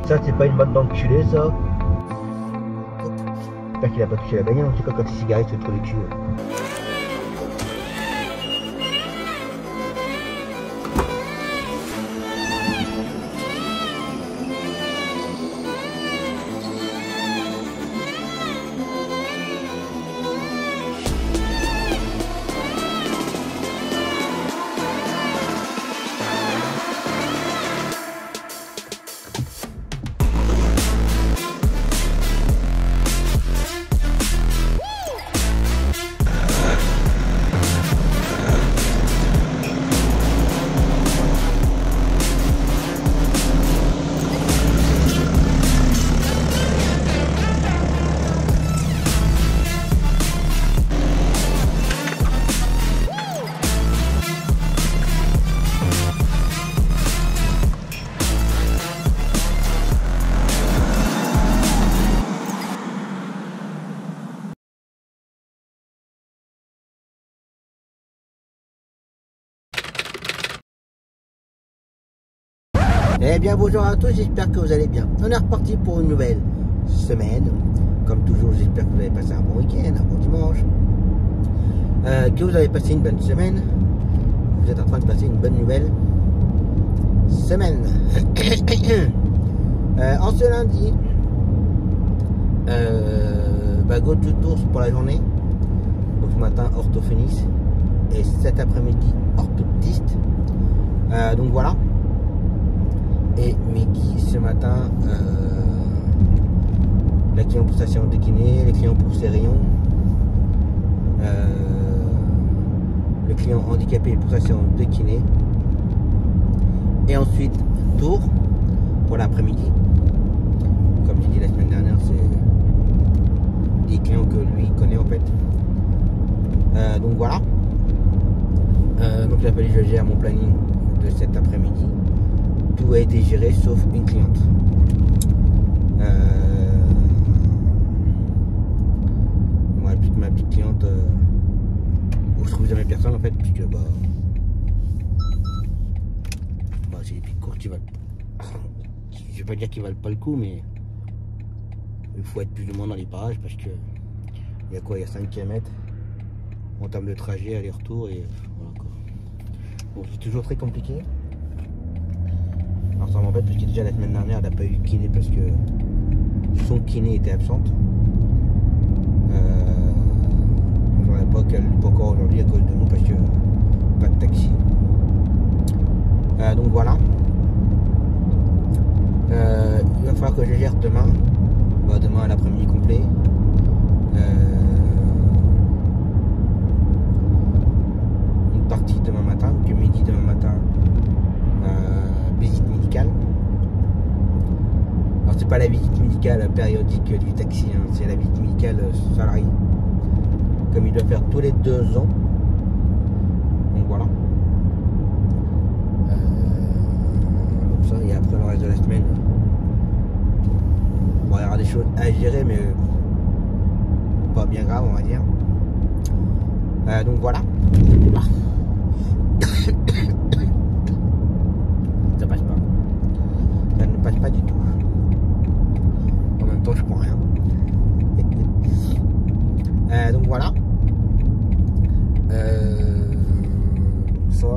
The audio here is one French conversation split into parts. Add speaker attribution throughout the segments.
Speaker 1: Ça, c'est pas une mode d'enculé, ça. J'espère qu'il a pas touché la bagnole, en tout cas, quand il cigarette, c'est trop le cul. Eh bien bonjour à tous, j'espère que vous allez bien. On est reparti pour une nouvelle semaine. Comme toujours, j'espère que vous avez passé un bon week-end, un bon dimanche. Que vous avez passé une bonne semaine. Vous êtes en train de passer une bonne nouvelle semaine. En ce lundi, go to tours pour la journée. Donc ce matin, orthophoniste. Et cet après-midi, orthoptiste. Donc voilà. Et Mickey ce matin, la cliente pour sa séance de kiné, les clients pour ses rayons, le client handicapé pour sa séance de kiné, et ensuite tour pour l'après-midi. Comme j'ai dit la semaine dernière, c'est des clients que lui connaît en fait. Donc voilà. Donc j'ai appelé, je gère mon planning de cet après-midi. Tout a été géré sauf une cliente. Moi, ma petite cliente, où je trouve jamais personne en fait, puisque c'est des petites courses qui valent. Je vais pas dire qu'ils valent pas le coup, mais il faut être plus ou moins dans les parages parce que il y a quoi, il y a 5 km en termes de trajet, aller-retour, et voilà quoi. Bon, c'est toujours très compliqué. Alors ça m'embête parce que déjà la semaine dernière elle n'a pas eu de kiné parce que son kiné était absente. J'en ai pas encore aujourd'hui à cause de nous parce que pas de taxi. Donc voilà. Il va falloir que je gère demain. Demain à l'après-midi complet. Une partie demain matin, puis midi demain matin. Visite médicale. Alors c'est pas la visite médicale périodique du taxi, hein, c'est la visite médicale salariée. Comme il doit faire tous les 2 ans. Donc voilà. Comme ça, et après le reste de la semaine, bon, il y aura des choses à gérer, mais pas bien grave on va dire. Donc voilà. Ça passe pas. Ça ne passe pas du tout. En même temps, je prends rien. Donc voilà. Ça.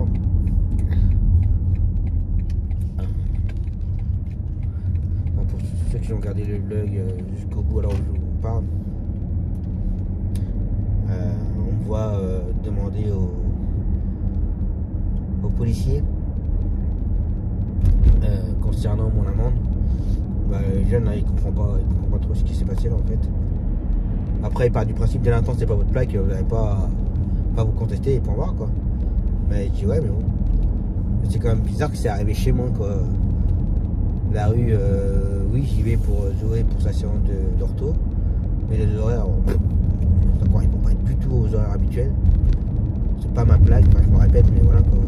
Speaker 1: Bon, pour ceux qui ont regardé le vlog jusqu'au bout, alors je vous parle. On voit demander aux policiers concernant mon amende. Le jeune là, il comprend pas trop ce qui s'est passé là en fait. Après il part du principe délinquant, c'est pas votre plaque, vous n'avez pas vous contester et pour voir quoi. Mais je dis ouais mais bon. C'est quand même bizarre que c'est arrivé chez moi quoi. La rue, oui j'y vais pour Zoé pour sa séance d'ortho. Mais les horaires, ils vont pas être du tout aux horaires habituels. C'est pas ma plaque, enfin, je me répète mais voilà quoi.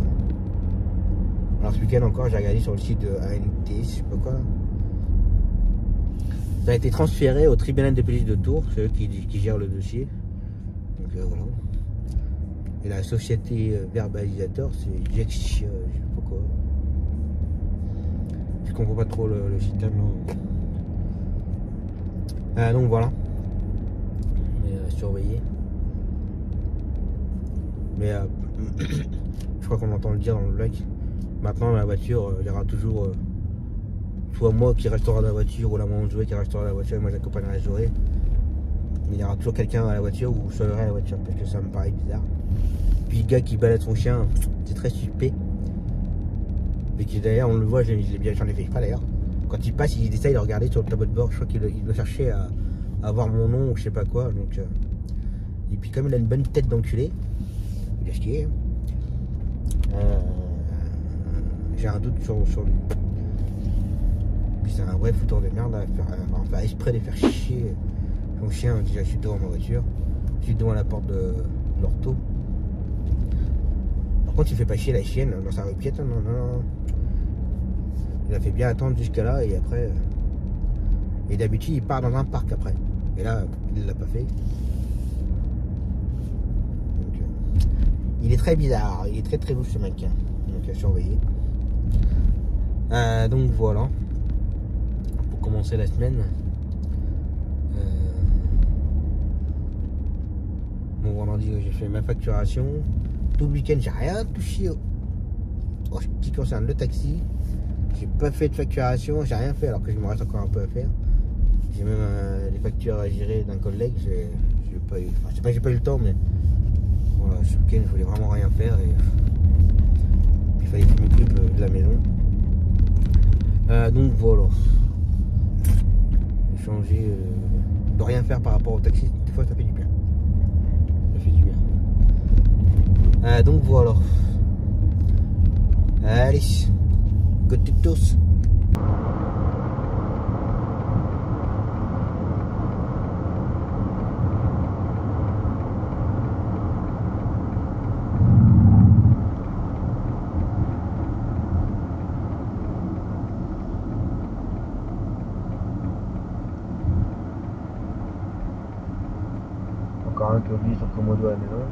Speaker 1: Alors ce week-end encore, j'ai regardé sur le site de ANT, je sais pas quoi. Ça a été transféré au tribunal de police de Tours, c'est eux qui gèrent le dossier. Donc voilà. Et la société verbalisateur, c'est Jex, je sais pas quoi. Je comprends pas trop le système. Donc voilà. Mais surveiller. Mais je crois qu'on entend le dire dans le vlog. Maintenant dans la voiture, il y aura toujours soit moi qui restera dans la voiture ou la maman de jouer qui restera dans la voiture et moi j'accompagnerai Joé. Il y aura toujours quelqu'un à la voiture ou je serai à la voiture parce que ça me paraît bizarre. Puis le gars qui balade son chien, c'est très suspect. Et qui d'ailleurs on le voit, j'en ai fait pas d'ailleurs. Quand il passe, il essaye de regarder sur le tableau de bord. Je crois qu'il doit chercher à avoir mon nom ou je sais pas quoi. Donc, et puis comme il a une bonne tête d'enculé, il a chier. J'ai un doute sur lui. Puis c'est un vrai fouteur de merde à faire exprès de faire chier son chien. Déjà je suis devant ma voiture, je suis devant la porte de l'ortho. Par contre il fait pas chier la chienne dans sa rue piétonne, non. Il a fait bien attendre jusqu'à là et après. Et d'habitude il part dans un parc après. Et là il l'a pas fait. Donc, il est très bizarre, il est très louche ce mec. Donc à surveiller. Donc voilà. Pour commencer la semaine. Bon vendredi j'ai fait ma facturation. Tout le week-end j'ai rien touché en ce qui concerne le taxi. J'ai pas fait de facturation, j'ai rien fait alors que je me reste encore un peu à faire. J'ai même des factures à gérer d'un collègue, j'ai pas eu. Enfin, c'est pas que j'ai pas eu le temps, mais voilà, ce week-end je voulais vraiment rien faire et puis il fallait que je m'occupe de la maison. Donc voilà. Changer de rien faire par rapport au taxi, des fois ça fait du bien. Ça fait du bien. Donc voilà. Allez. Good to tous. Encore un qui oublie son commodo à la maison.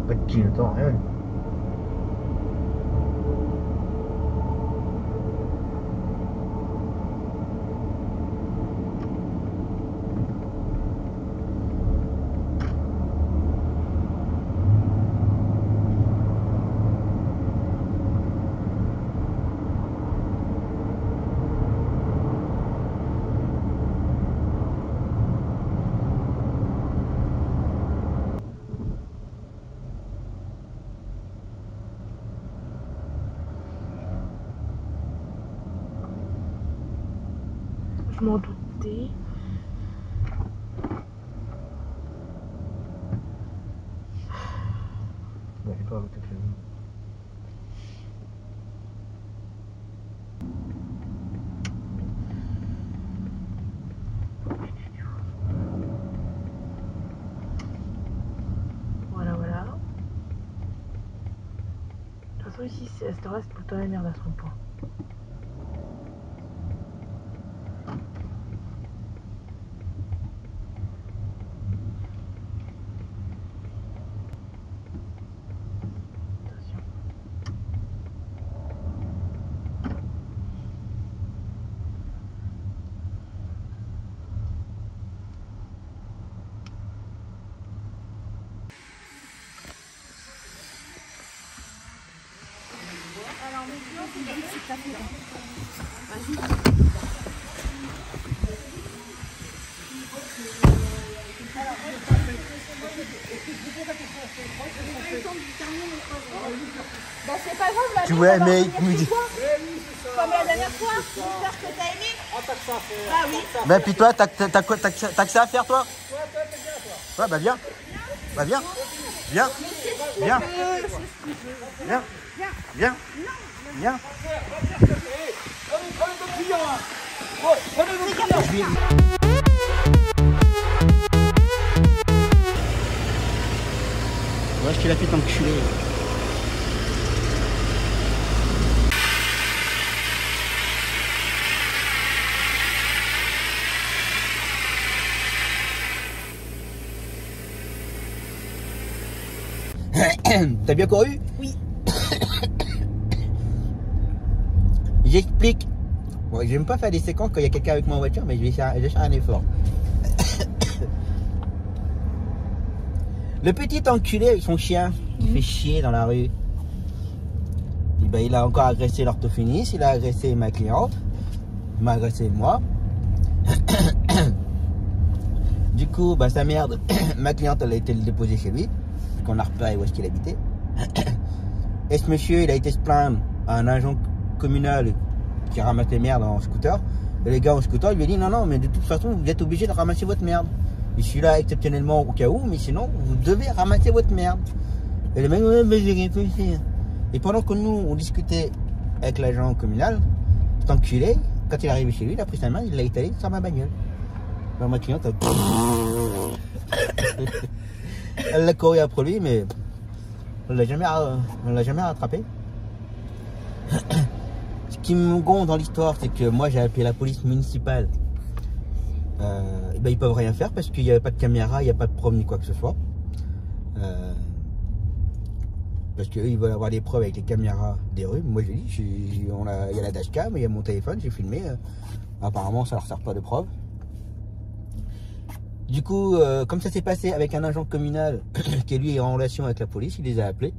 Speaker 1: Pas de clignotant, rien.
Speaker 2: Je m'en doutais.
Speaker 1: Ouais, j'ai pas avec toute la vie.
Speaker 2: Voilà. De toute façon ici, à cette heure-là, c'est tout le temps la merde à ce point. Alors, maintenant, c'est ça fait. Vas-y. Alors,
Speaker 3: Bah c'est pas grave, la
Speaker 1: Tu vois, mais
Speaker 3: comme la dernière fois, j'espère que t'as aimé. Bah oui.
Speaker 1: Mais puis toi, t'as que ça à faire, toi? Ouais, bah viens. Bah viens. Viens. Viens. Viens. Viens. Viens. Ouais, je te la fais t'enculer. T'as bien couru?
Speaker 3: Oui.
Speaker 1: J'explique. Bon, j'aime pas faire des séquences quand il y a quelqu'un avec moi en voiture, mais je vais faire un effort. Le petit enculé avec son chien qui fait chier dans la rue. Et ben, il a encore agressé l'orthophoniste, il a agressé ma cliente, il m'a agressé moi. Du coup, bah, sa merde, ma cliente elle a été le déposer chez lui, qu'on a repéré où est-ce qu'il habitait. Et ce monsieur, il a été se plaindre à un agent communal qui ramasse les merdes en scooter. Et les gars en scooter, il lui a dit non, non, mais de toute façon, vous êtes obligé de ramasser votre merde. Je suis là exceptionnellement au cas où, mais sinon, vous devez ramasser votre merde. Et le mec, ouais, mais j'ai rien fait. Et pendant que nous, on discutait avec l'agent communal, cet enculé, quand il est arrivé chez lui, il a pris sa main, il l'a étalé sur ma bagnole. Alors, ma cliente, elle l'a couru après lui, mais on l'a jamais rattrapé. Ce qui me gonfle dans l'histoire, c'est que moi, j'ai appelé la police municipale. Ben, ils peuvent rien faire parce qu'il n'y avait pas de caméra, il n'y a pas de preuve ni quoi que ce soit. Parce qu'eux ils veulent avoir des preuves avec les caméras des rues. Moi j'ai dit, il y a la dashcam, il y a mon téléphone, j'ai filmé. Apparemment ça leur sert pas de preuve. Du coup, comme ça s'est passé avec un agent communal qui lui est en relation avec la police, il les a appelés.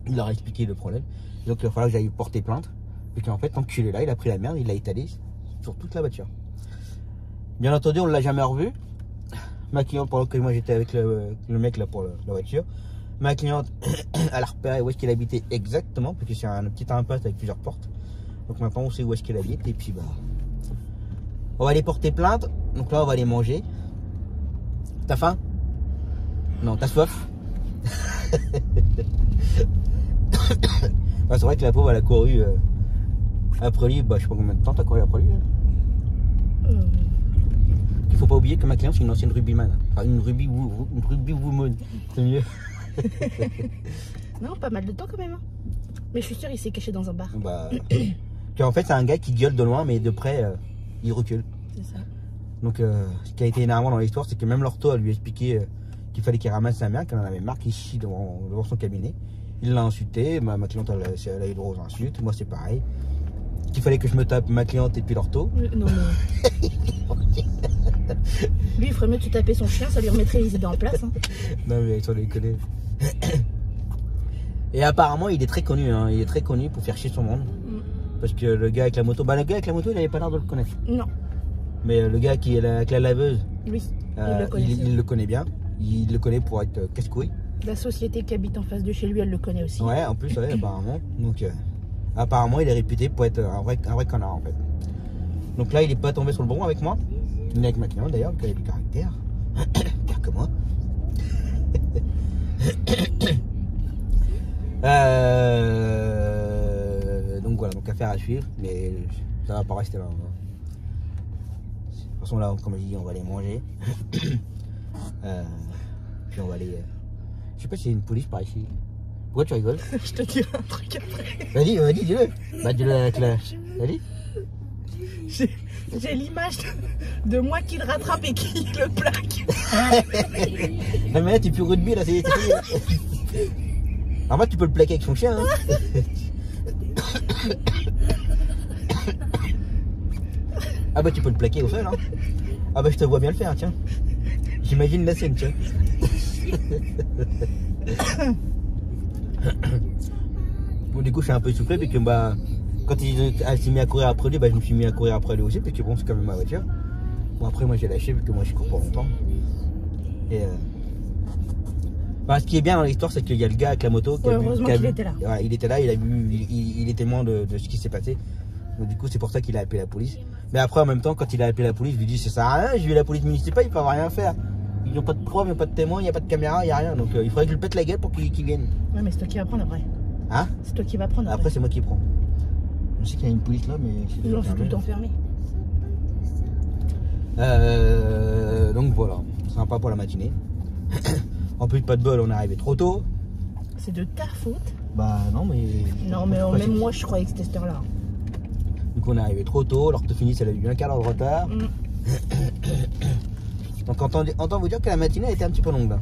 Speaker 1: Il leur a expliqué le problème. Donc il va falloir que j'aille porter plainte. Et qu'en fait, enculé là, il a pris la merde, il l'a étalé sur toute la voiture. Bien entendu, on ne l'a jamais revu. Ma cliente, pendant que moi j'étais avec le mec là pour la voiture, ma cliente, elle a repéré où est-ce qu'il habitait exactement, parce que c'est un petit impasse avec plusieurs portes. Donc maintenant on sait où est-ce qu'il habite, et puis bah, on va aller porter plainte. Donc là on va aller manger. T'as faim? Non, t'as soif? Bah, c'est vrai que la pauvre elle a couru après lui, bah je sais pas combien de temps t'as couru après lui. Il faut pas oublier que ma cliente c'est une ancienne rugbyman, enfin une rugby woman, c'est mieux.
Speaker 3: Non, pas mal de temps quand même. Hein. Mais je suis sûre il s'est caché dans un bar.
Speaker 1: Bah, en fait c'est un gars qui gueule de loin, mais de près il recule.
Speaker 3: C'est ça.
Speaker 1: Donc ce qui a été énervant dans l'histoire, c'est que même l'ortho a lui expliqué qu'il fallait qu'il ramasse sa mère, qu'elle en avait marre qu'il chie devant son cabinet. Il l'a insulté, ma cliente elle a eu droit aux insultes, moi c'est pareil. Qu'il fallait que je me tape ma cliente et puis l'ortho.
Speaker 3: Non, non. Lui, il ferait mieux de se taper son chien, ça lui remettrait les idées en place. Hein.
Speaker 1: Non, mais ils les connaît. Et apparemment, il est très connu. Hein. Il est très connu pour faire chier son monde. Parce que le gars avec la moto, bah le gars avec la moto, il avait pas l'air de le connaître.
Speaker 3: Non.
Speaker 1: Mais le gars qui est avec la laveuse,
Speaker 3: oui,
Speaker 1: il le connaît bien. Il le connaît pour être casse-couille.
Speaker 3: La société qui habite en face de chez lui, elle le connaît aussi.
Speaker 1: Ouais, en plus, ouais, apparemment. Donc, apparemment, il est réputé pour être un vrai connard, en fait. Donc là, il est pas tombé sur le bon avec moi. Ni avec ma cliente, d'ailleurs, qui a du caractère. Pire que moi. Donc voilà, donc affaire à suivre. Mais ça va pas rester là. De toute façon, là, comme je dis, on va aller manger. Puis on va aller... Je sais pas s'il y a une police par ici. Pourquoi tu rigoles?
Speaker 3: Je te dirai un truc après.
Speaker 1: Vas-y, dis-le. Bah, dis-le avec la... Vas-y.
Speaker 3: J'ai l'image de moi qui le rattrape et qui le plaque.
Speaker 1: Non, mais là, t'es plus rugby, là, c'est fini. En fait, tu peux le plaquer avec son chien. Hein. Ah, bah, tu peux le plaquer au sol. Hein. Ah, bah, je te vois bien le faire, tiens. J'imagine la scène, tiens. Bon, du coup, je suis un peu essoufflé, puis que bah, quand elle s'est mis à courir après lui, bah, je me suis mis à courir après lui aussi, parce que bon, c'est quand même ma voiture. Bon, après, moi j'ai lâché, parce que moi je cours pas longtemps. Et Enfin, ce qui est bien dans l'histoire, c'est qu'il y a le gars avec la moto qui
Speaker 3: Ouais,
Speaker 1: a vu.
Speaker 3: heureusement qu'il était là.
Speaker 1: Voilà, il était là, il a vu, il est témoin de ce qui s'est passé. Donc, du coup, c'est pour ça qu'il a appelé la police. Mais après, en même temps, quand il a appelé la police, je lui dis ça sert à rien, j'ai vu la police municipale, ils peuvent rien faire. Ils n'ont pas de preuves, il n'y a pas de témoins, il n'y a pas de caméra, il n'y a rien. Donc il faudrait que je lui pète la gueule pour qu'il vienne.
Speaker 3: Ouais, mais c'est toi qui vas prendre après.
Speaker 1: Hein?
Speaker 3: C'est toi qui vas prendre
Speaker 1: Après, c'est moi qui prends. Je sais qu'il y a une police là, mais
Speaker 3: Non, c'est tout le temps fermé.
Speaker 1: Donc voilà, sympa pour la matinée. En plus, pas de bol, on est arrivé trop tôt.
Speaker 3: C'est de ta faute.
Speaker 1: Bah non, mais.
Speaker 3: Non, mais même moi, je croyais que c'était cette heure-là.
Speaker 1: Donc on est arrivé trop tôt, l'orthophoniste elle a eu un quart d'heure de retard. Donc entend vous dire que la matinée a été un petit peu longue là.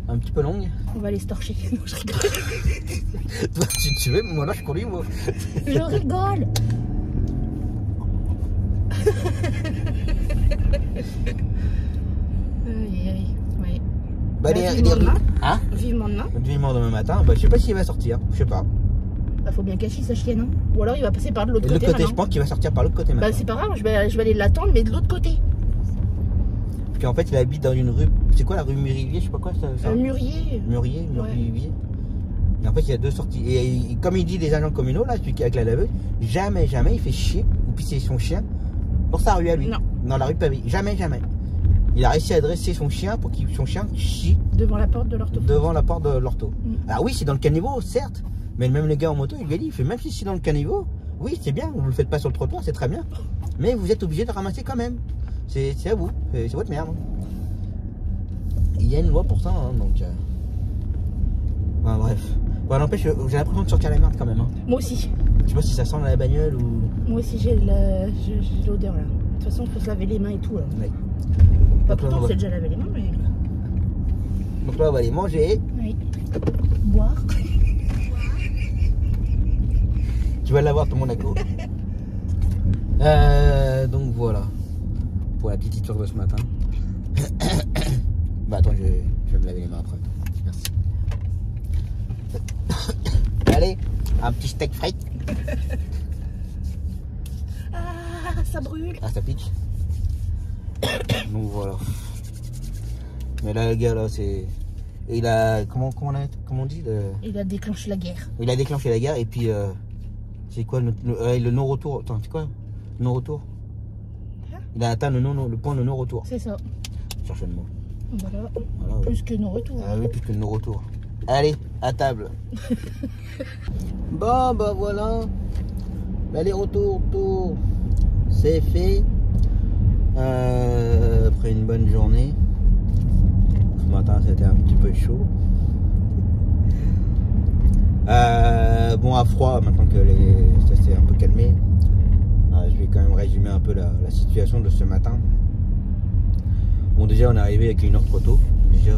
Speaker 1: Un petit peu longue.
Speaker 3: On va aller se torcher. Non, je rigole.
Speaker 1: Toi, si tu veux, moi là je conduis moi.
Speaker 3: Je rigole. Aïe, aïe, ouais.
Speaker 1: Bah,
Speaker 3: vivement demain.
Speaker 1: Hein?
Speaker 3: Vivement demain.
Speaker 1: Vivement demain matin. Bah, je sais pas s'il va sortir. Je sais pas.
Speaker 3: Bah, faut bien cacher sa chienne, hein. Ou alors il va passer par de l'autre côté.
Speaker 1: De l'autre côté, je pense qu'il va sortir par l'autre côté maintenant.
Speaker 3: Bah, c'est pas grave, je vais aller l'attendre, mais de l'autre côté.
Speaker 1: Parce qu'en fait, il habite dans une rue. C'est quoi la rue Murivier? Je sais pas quoi ça.
Speaker 3: Un mûrier.
Speaker 1: Murier. Et en fait, il y a deux sorties. Et comme il dit les agents communaux, là, celui qui est avec la laveuse, jamais il fait chier ou pisser son chien dans sa rue à lui.
Speaker 3: Non.
Speaker 1: Dans la rue pavée. Jamais. Il a réussi à dresser son chien pour que son chien chie
Speaker 3: Devant la porte de l'ortho.
Speaker 1: devant la porte de l'ortho. Alors oui, c'est dans le caniveau, certes. Mais même le gars en moto, il lui a dit, il fait même si c'est dans le caniveau, oui, c'est bien, vous ne le faites pas sur le trottoir, c'est très bien. Mais vous êtes obligé de ramasser quand même. C'est à vous, c'est votre merde. Il y a une loi pour ça, hein, donc. Enfin, bref. Bon, n'empêche, j'ai l'impression de sortir la merde quand même. Hein.
Speaker 3: Moi aussi.
Speaker 1: Je sais pas si ça sent la bagnole ou.
Speaker 3: Moi aussi, j'ai l'odeur là. De toute façon, il faut se laver les mains et tout. Là.
Speaker 1: Oui.
Speaker 3: Pas
Speaker 1: Donc,
Speaker 3: pourtant,
Speaker 1: là,
Speaker 3: on s'est déjà lavé les mains, mais.
Speaker 1: Donc là, on va aller manger.
Speaker 3: Oui. Boire.
Speaker 1: Tu vas l'avoir ton Monaco. Donc voilà. Pour la petite histoire de ce matin. Bah attends, je vais me laver les mains après. Merci. Allez, un petit steak frites.
Speaker 3: Ah, ça brûle.
Speaker 1: Ah, ça pique. Donc voilà. Mais là, le gars, là, c'est. Il a. Comment on dit
Speaker 3: Il a déclenché la guerre.
Speaker 1: Il a déclenché la guerre et puis. C'est quoi le non-retour? Attends, c'est quoi? Non-retour? Il a atteint le point de non-retour.
Speaker 3: C'est ça.
Speaker 1: Cherche le mot.
Speaker 3: Voilà.
Speaker 1: Voilà,
Speaker 3: Plus
Speaker 1: ouais.
Speaker 3: que nos retours.
Speaker 1: Ah oui, plus que le non-retour. Allez, à table. Bon, bah voilà. L'aller-retour, tour. C'est fait. Après une bonne journée. Ce matin, c'était un petit peu chaud. Bon, à froid, maintenant que ça s'est un peu calmé, je vais quand même résumer un peu la situation de ce matin. Bon, déjà, on est arrivé avec une heure trop tôt. Déjà,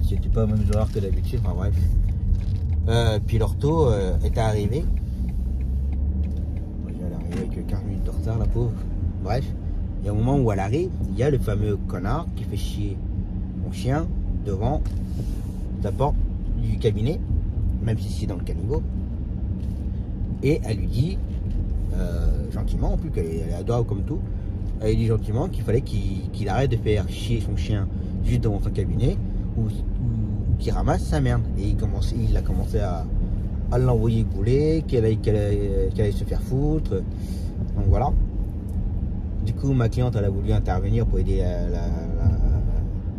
Speaker 1: c'était pas aux mêmes horaires que d'habitude, enfin bref. Puis l'ortho était arrivé. Elle est arrivée avec 15 minutes de retard, la pauvre. Bref, il y a un moment où elle arrive, il y a le fameux connard qui fait chier mon chien devant la porte du cabinet, même si c'est dans le caniveau. Et elle lui dit, gentiment, en plus qu'elle est adorable comme tout, elle lui dit gentiment qu'il fallait qu'il arrête de faire chier son chien juste devant son cabinet ou qu'il ramasse sa merde. Et il a commencé à l'envoyer gouler, qu'elle allait se faire foutre. Donc voilà. Du coup, ma cliente, elle a voulu intervenir pour aider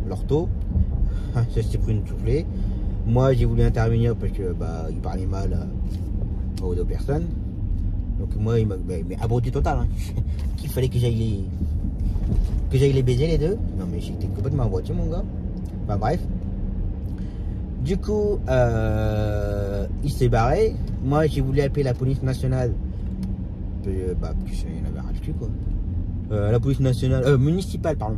Speaker 1: l'ortho. Ça s'est pris une soufflée. Moi, j'ai voulu intervenir parce que il parlait mal aux deux personnes. Donc moi, il m'a abruti total. Hein. Qu'il fallait que j'aille les baiser les deux. Non mais j'étais complètement abruti, mon gars. Enfin bref. Du coup, il s'est barré. Moi, j'ai voulu appeler la police nationale. Parce qu'il y en avait ras le cul, quoi. La police nationale, municipale, pardon.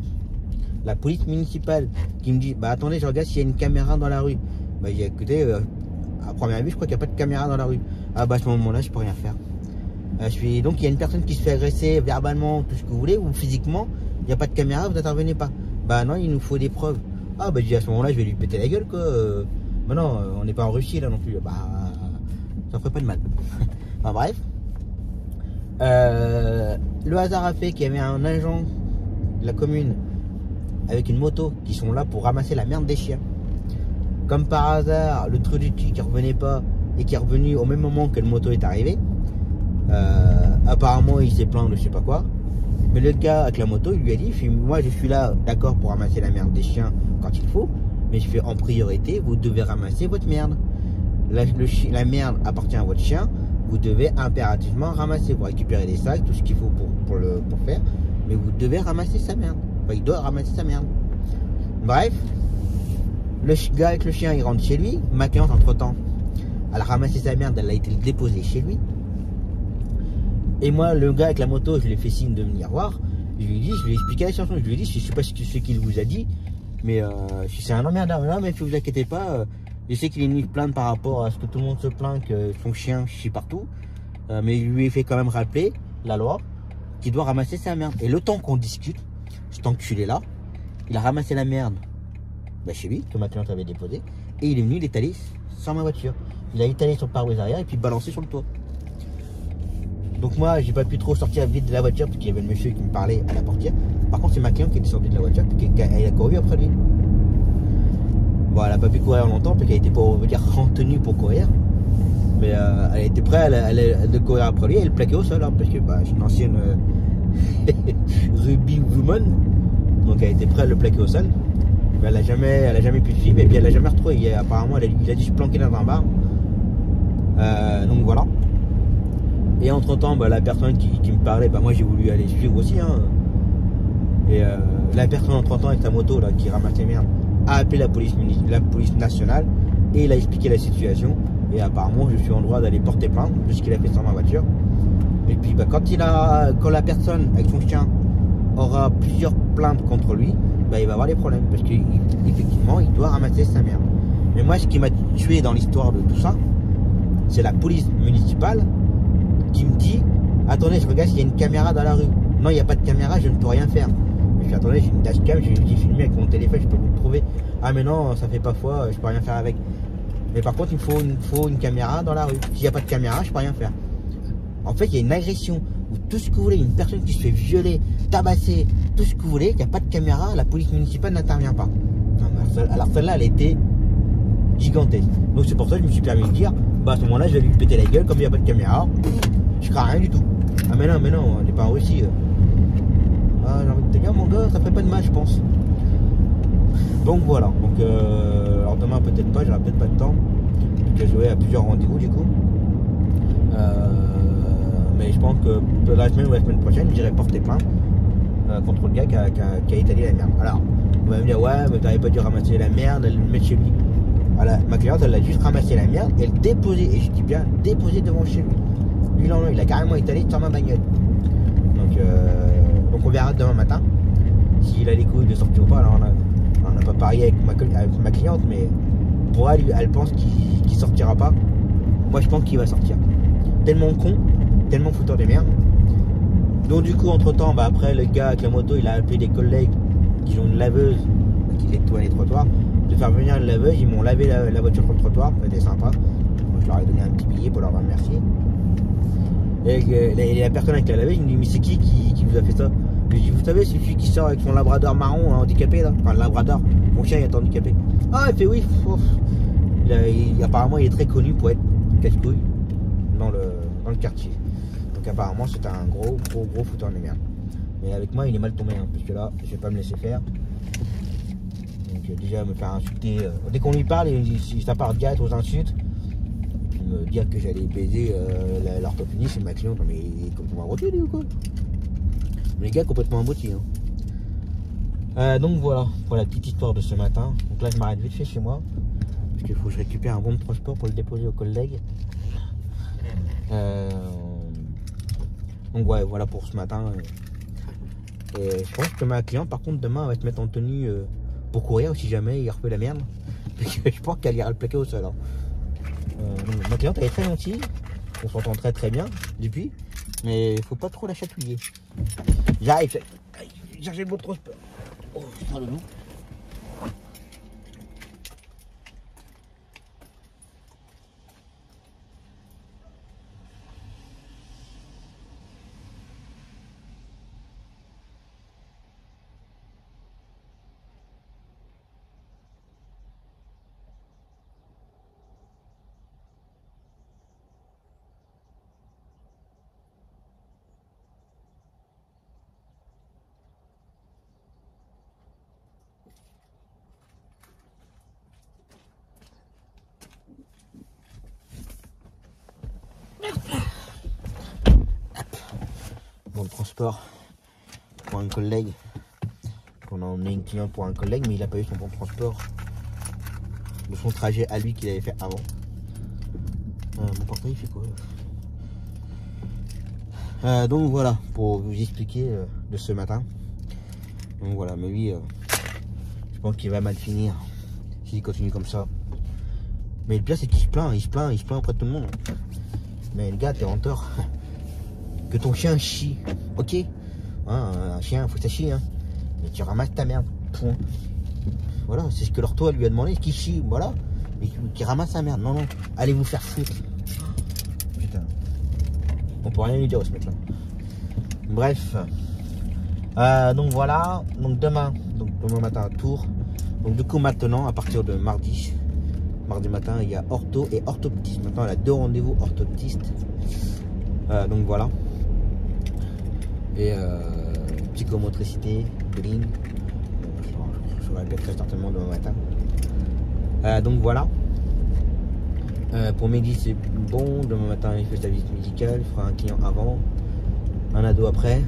Speaker 1: La police municipale qui me dit, attendez, je regarde s'il y a une caméra dans la rue. J'ai écouté, à première vue, je crois qu'il n'y a pas de caméra dans la rue. À ce moment-là, je peux rien faire. Donc il y a une personne qui se fait agresser verbalement, tout ce que vous voulez, ou physiquement, il n'y a pas de caméra, vous n'intervenez pas. Non, il nous faut des preuves. Je dis à ce moment-là, je vais lui péter la gueule, quoi. Non, on n'est pas en Russie là non plus. Ça ferait pas de mal. Enfin bref. Le hasard a fait qu'il y avait un agent de la commune avec une moto qui sont là pour ramasser la merde des chiens. Comme par hasard, le truc du cul qui revenait pas et qui est revenu au même moment que le moto est arrivé. Apparemment, il s'est plaint de je sais pas quoi. Mais le gars avec la moto, il lui a dit, moi je suis là, d'accord, pour ramasser la merde des chiens quand il faut, mais je fais en priorité, vous devez ramasser votre merde. La merde appartient à votre chien, vous devez impérativement ramasser, vous récupérer des sacs, tout ce qu'il faut pour faire, mais vous devez ramasser sa merde. Enfin, il doit ramasser sa merde. Bref, le gars avec le chien, il rentre chez lui. Ma cliente, entre temps, elle a ramassé sa merde, elle a été déposée chez lui. Et moi, le gars avec la moto, je lui ai fait signe de venir voir. Je lui ai expliqué la situation. Je lui ai dit, je sais pas ce qu'il vous a dit, mais c'est un emmerdeur. Non, mais ne vous inquiétez pas. Je sais qu'il est venu plaindre par rapport à ce que tout le monde se plaint que son chien chie partout. Mais je lui ai fait quand même rappeler la loi qu'il doit ramasser sa merde. Et le temps qu'on discute, cet enculé là, il a ramassé la merde chez lui, que ma cliente avait déposé. Et il est venu l'étaler sur ma voiture. Il a étalé sur le pare-brise arrière et puis balancé sur le toit. Donc moi, j'ai pas pu trop sortir vite de la voiture parce qu'il y avait le monsieur qui me parlait à la portière. Par contre, c'est ma cliente qui est descendue de la voiture et elle a couru après lui. Bon, elle a pas pu courir longtemps parce qu'elle était pas, on veut dire, en tenue pour courir. Mais elle était prête de courir après lui et elle plaquait au sol hein, parce que je suis une ancienne rugby woman. Donc elle était prête à le plaquer au sol. Mais elle a jamais pu le suivre et puis elle l'a jamais retrouvé. Apparemment, il a dû se planquer dans un bar. Donc voilà. Et entre temps, la personne qui me parlait, moi j'ai voulu aller suivre aussi. Hein. Et la personne entre temps avec sa moto là, qui ramasse les merdes a appelé la police nationale et il a expliqué la situation. Et apparemment, je suis en droit d'aller porter plainte de ce qu'il a fait sur ma voiture. Et puis quand la personne avec son chien aura plusieurs plaintes contre lui, il va avoir des problèmes parce qu'effectivement, il doit ramasser sa merde. Mais moi, ce qui m'a tué dans l'histoire de tout ça, c'est la police municipale qui me dit attendez, je regarde s'il y a une caméra dans la rue. Non, il n'y a pas de caméra, je ne peux rien faire. Je dis attendez, j'ai une dashcam, j'ai filmé avec mon téléphone, je peux vous le prouver. Ah mais non, ça fait pas foi, je peux rien faire avec. Mais par contre, il faut une caméra dans la rue. S'il n'y a pas de caméra, je peux rien faire. En fait, il y a une agression ou tout ce que vous voulez, une personne qui se fait violer, tabasser, tout ce que vous voulez, il n'y a pas de caméra, la police municipale n'intervient pas. Non, alors celle-là, elle était gigantesque. Donc c'est pour ça que je me suis permis de dire, à ce moment-là, je vais lui péter la gueule, comme il n'y a pas de caméra, je crains rien du tout. Ah mais non, on n'est pas en Russie. Ah, j'ai envie de te dire, mon gars, ça ferait pas de mal, je pense. Donc voilà. Donc alors demain peut-être pas, j'aurai peut-être pas de temps. Je vais jouer à plusieurs rendez-vous du coup. Mais je pense que la semaine ou la semaine prochaine, j'irai porter plainte contre le gars qui a étalé la merde. Alors, on va me dire, ouais, mais t'avais pas dû ramasser la merde, elle le mettre chez lui. Voilà, ma cliente, elle a juste ramassé la merde et elle déposait, et je dis bien déposé devant chez lui. Lui, non, il a carrément étalé sur ma bagnole. Donc on verra demain matin s'il a les couilles de sortir ou pas. Alors on n'a pas parié avec ma cliente, mais pour elle pense qu'il sortira pas. Moi, je pense qu'il va sortir. Tellement con, tellement fouteur de merde. Donc du coup, entre temps, après le gars avec la moto, il a appelé des collègues qui ont une laveuse qui nettoie les trottoirs, de faire venir une laveuse. Ils m'ont lavé la voiture sur le trottoir, c'était sympa. Moi, je leur ai donné un petit billet pour leur remercier. Et la personne avec la laveuse, il me dit, mais c'est qui vous a fait ça? Je lui dis, vous savez, c'est celui qui sort avec son labrador marron handicapé là. Enfin, le labrador, mon chien il est handicapé. Ah, il fait oui. Apparemment, il est très connu pour être casse-couille dans le quartier. Donc apparemment, c'est un gros fouteur de merde. Mais avec moi, il est mal tombé, hein, parce que là, je vais pas me laisser faire. Donc déjà, me faire insulter. Dès qu'on lui parle, ça part direct aux insultes. Puis me dire que j'allais baiser l'orthophonie, c'est ma cliente. Mais il est complètement abruti, lui, ou quoi? Les gars, complètement abrutis. Hein. Donc voilà, pour la petite histoire de ce matin. Donc là, je m'arrête vite fait chez moi. Parce qu'il faut que je récupère un bon de transport pour le déposer au collègue. Donc ouais, voilà pour ce matin. Et je pense que ma cliente, par contre, demain, elle va se mettre en tenue pour courir si jamais il refait la merde. Parce que je pense qu'elle ira le plaquer au sol. Hein. Ma cliente, elle est très gentille. On s'entend très bien depuis. Mais il faut pas trop la chatouiller. J'arrive. Chercher le bon transport. Oh, putain, le loup. bon transport pour un collègue. On a emmené une cliente pour un collègue, mais il n'a pas eu son bon transport de son trajet à lui qu'il avait fait avant. Mon portrait il fait quoi? Donc voilà, pour vous expliquer de ce matin. Donc voilà, mais lui, je pense qu'il va mal finir s'il continue comme ça. Mais le pire c'est qu'il se plaint, il se plaint auprès de tout le monde. Mais le gars, t'es en tort. Que ton chien chie, ok, hein, un chien, faut que ça chie, hein. Mais tu ramasses ta merde, point. Voilà, c'est ce que l'ortho lui a demandé, qu'il chie, voilà. Mais qu'il ramasse sa merde, non, non, allez vous faire foutre. Putain. On peut rien lui dire ce mec là. Bref. Donc voilà, donc demain matin à Tours. Donc du coup maintenant, à partir de mardi matin, il y a ortho et orthoptiste. Maintenant elle a 2 rendez-vous orthoptiste. Donc voilà. Et psychomotricité, bowling. Je répète très certainement demain matin. Donc voilà. Pour midi c'est bon. Demain matin il fait sa visite médicale. Il fera un client avant, un ado après.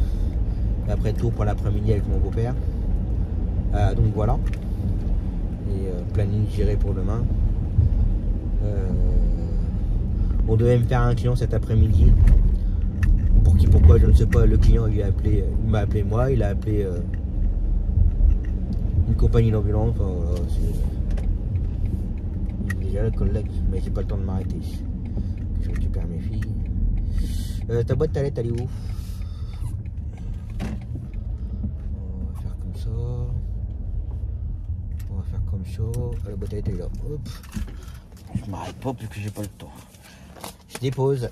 Speaker 1: Et après Tours pour l'après-midi avec mon beau-père. Donc voilà. Et planning géré pour demain. On devait me faire un client cet après-midi. Pourquoi je ne sais pas, le client il m'a appelé moi, il a appelé une compagnie d'ambulance. Enfin, voilà, déjà le collègue, mais j'ai pas le temps de m'arrêter. Je récupère mes filles. Ta boîte à lettres elle est où? On va faire comme ça. On va faire comme ça. La boîte à lettres elle est là. Hop. Je m'arrête pas parce que j'ai pas le temps. Je dépose.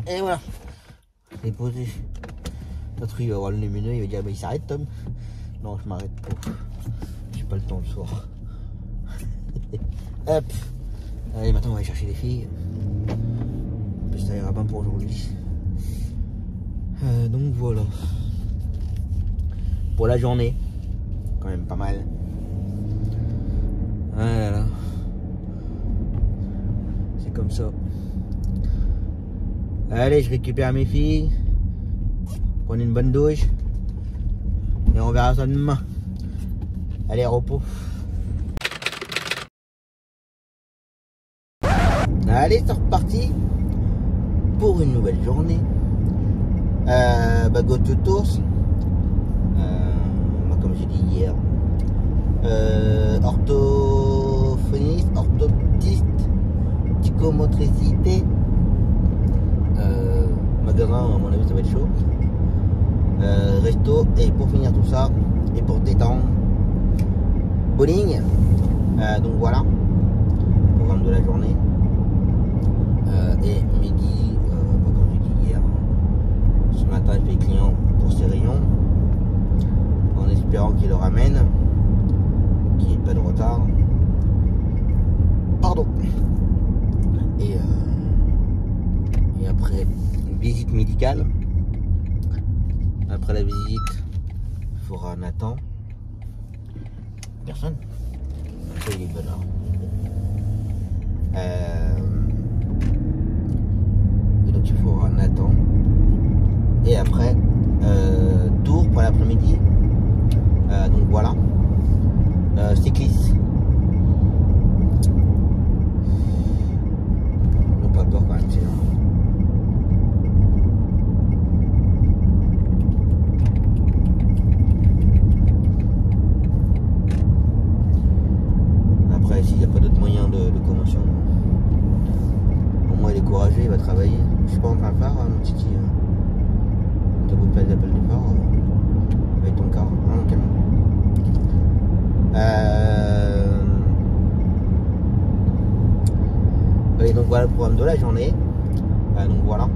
Speaker 1: Et voilà, j'ai posé. L'autre il va voir le lumineux, il va dire bah, il s'arrête Tom. Non, je m'arrête pas. J'ai pas le temps le soir. Hop. Allez, maintenant on va aller chercher les filles. Ça ira bien pour aujourd'hui. Donc voilà. Pour la journée, quand même pas mal. Voilà. C'est comme ça. Allez, je récupère mes filles. Prenez une bonne douche. Et on verra ça demain. Allez, repos. Allez, c'est reparti pour une nouvelle journée. Go to Tours. Comme j'ai dit hier. Orthophoniste, orthoptiste, psychomotricité. Magasin, à mon avis, ça va être chaud. Resto, et pour finir tout ça, et pour détendre, bowling. Donc voilà, programme de la journée. Et midi, comme j'ai dit hier, ce matin il fait client pour ses rayons, en espérant qu'il le ramène, qu'il n'y ait pas de retard. Pardon. Et après une visite médicale. Après la visite, il faudra Nathan. Personne. Ça, il est de bonne heure. Et donc il faudra Nathan. Et après, Tours pour l'après-midi. Donc voilà. Cycliste. On n'a pas peur quand même, c'est là. S'il n'y a pas d'autres moyens de commotion, au moins il est courageux, il va travailler. Je suis pas en train de faire, mon titi. T'as beau faire des appels de phare avec ton car, hein, calme. Et donc voilà le programme de la journée. Donc voilà.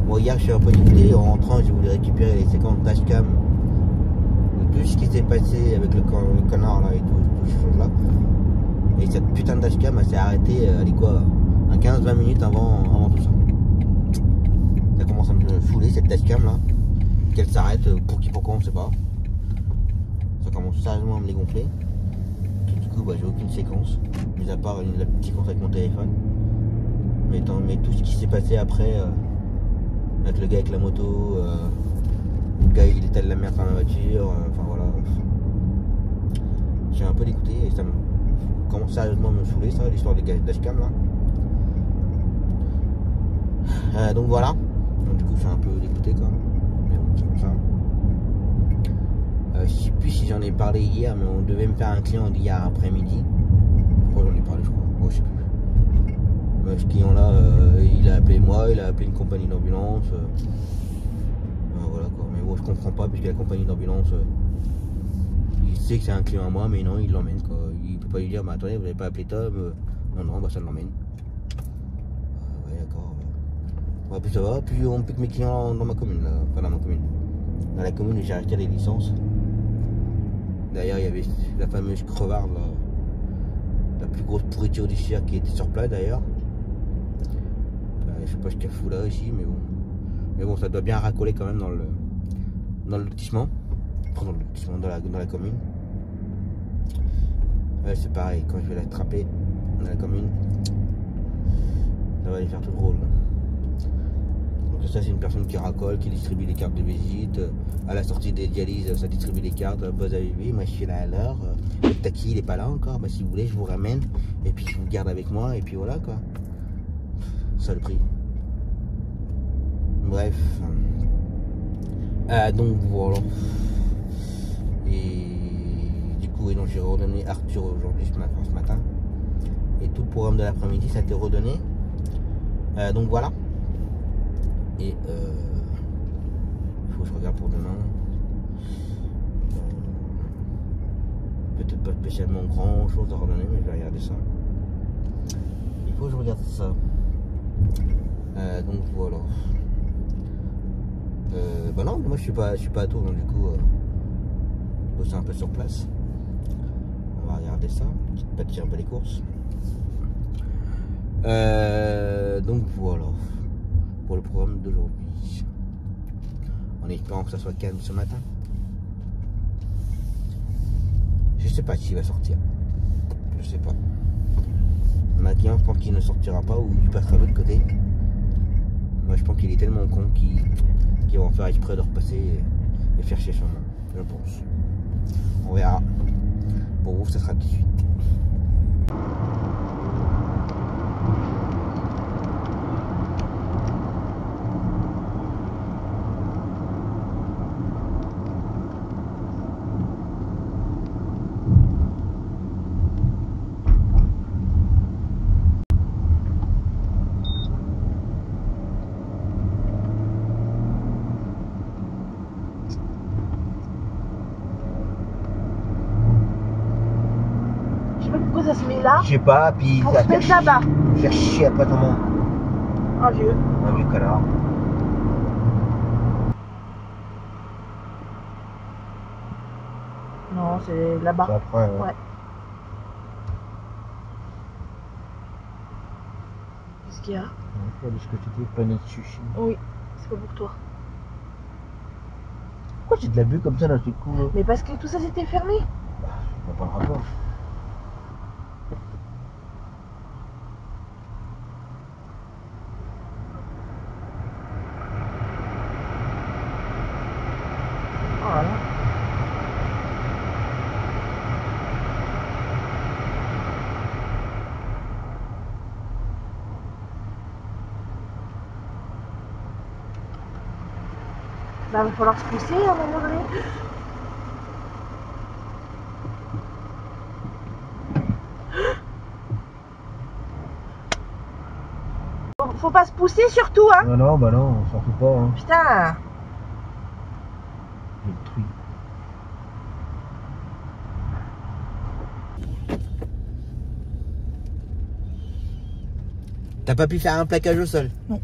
Speaker 1: Bon, hier je suis un peu dégoûté. En rentrant, j'ai voulu récupérer les séquences dashcam plus ce qui s'est passé avec le connard là et tout ces choses là. Et cette putain de dashcam elle s'est arrêtée, elle est quoi, à 15-20 minutes avant tout ça. Ça commence à me saouler cette dashcam là. Qu'elle s'arrête, pourquoi on sait pas. Ça commence sérieusement à me les gonfler. Du coup bah, j'ai aucune séquence, mis à part la petite séquence avec mon téléphone. Mais tout ce qui s'est passé après, avec le gars avec la moto, le gars il étale la merde dans la voiture, enfin voilà. J'ai un peu dégoûté et ça commence sérieusement à me saouler ça, l'histoire des dashcam là. Donc voilà. Donc, du coup je suis un peu dégoûté quand même. Mais bon, c'est comme ça. Je sais plus si j'en ai parlé hier, mais on devait me faire un client hier après-midi. Pourquoi j'en ai parlé je crois, je sais plus. Ce client là, il a appelé moi, il a appelé une compagnie d'ambulance. Voilà quoi. Mais bon, je comprends pas, puisque la compagnie d'ambulance, il sait que c'est un client à moi, mais non, il l'emmène quoi. Il peut pas lui dire, bah attendez, vous n'avez pas appelé Tom. Non, bah ça l'emmène. Ouais, d'accord. Ouais, plus ça va, plus on pique mes clients dans ma commune, là. Enfin, dans ma commune. Dans la commune où j'ai acheté les licences. D'ailleurs, il y avait la fameuse crevarde, là. La plus grosse pourriture du cirque qui était sur place d'ailleurs. Je sais pas ce qu'elle fout là ici, mais bon. Mais bon, ça doit bien racoler quand même dans le lotissement. Enfin, dans le lotissement, dans la commune. C'est pareil, quand je vais l'attraper dans la commune, ça va aller faire tout drôle. Donc ça c'est une personne qui racole, qui distribue les cartes de visite. À la sortie des dialyses, ça distribue les cartes. Buzz avec lui, moi je suis là à l'heure. Le taxi il est pas là encore, bah si vous voulez je vous ramène. Et puis je vous garde avec moi et puis voilà quoi. Saloperie. Bref. Donc voilà. Et du coup, j'ai redonné Arthur aujourd'hui ce matin. Et tout le programme de l'après-midi, ça a été redonné. Donc voilà. Et il faut que je regarde pour demain. Peut-être pas spécialement grand chose à redonner, mais je vais regarder ça. Il faut que je regarde ça. Donc voilà. Bah non, moi je suis pas à Tours, donc du coup bosser un peu sur place. On va regarder ça, bâtir un peu les courses. Donc voilà pour le programme d'aujourd'hui. En espérant que ça soit calme ce matin. Je sais pas s'il va sortir. Je sais pas. Maintenant je pense qu'il ne sortira pas ou il passera de l'autre côté. Moi je pense qu'il est tellement con qu'ils vont faire exprès de repasser et faire chier son nom, je pense. On verra. Pour vous ça sera tout de suite.
Speaker 2: Ça se met là
Speaker 1: Je sais pas, puis
Speaker 2: pour se mettre là-bas.
Speaker 1: Faire chier après ton nom.
Speaker 2: Un vieux
Speaker 1: connard.
Speaker 2: Non, c'est là-bas.
Speaker 1: C'est après,
Speaker 2: ouais. Qu'est-ce qu'il y a?
Speaker 1: Est-ce que tu dis Planet Sushi?
Speaker 2: Oui, c'est pas pour toi.
Speaker 1: Pourquoi j'ai de la vue comme ça dans ce coup?
Speaker 2: Mais parce que tout ça c'était fermé.
Speaker 1: Bah, je vois pas le rapport.
Speaker 2: Voilà. Bah, il va falloir se pousser à un moment donné. Faut pas se pousser surtout, hein.
Speaker 1: Non, bah non, on s'en fout pas. Hein.
Speaker 2: Putain.
Speaker 1: J'ai le truc. T'as pas pu faire un plaquage au sol?
Speaker 2: Non.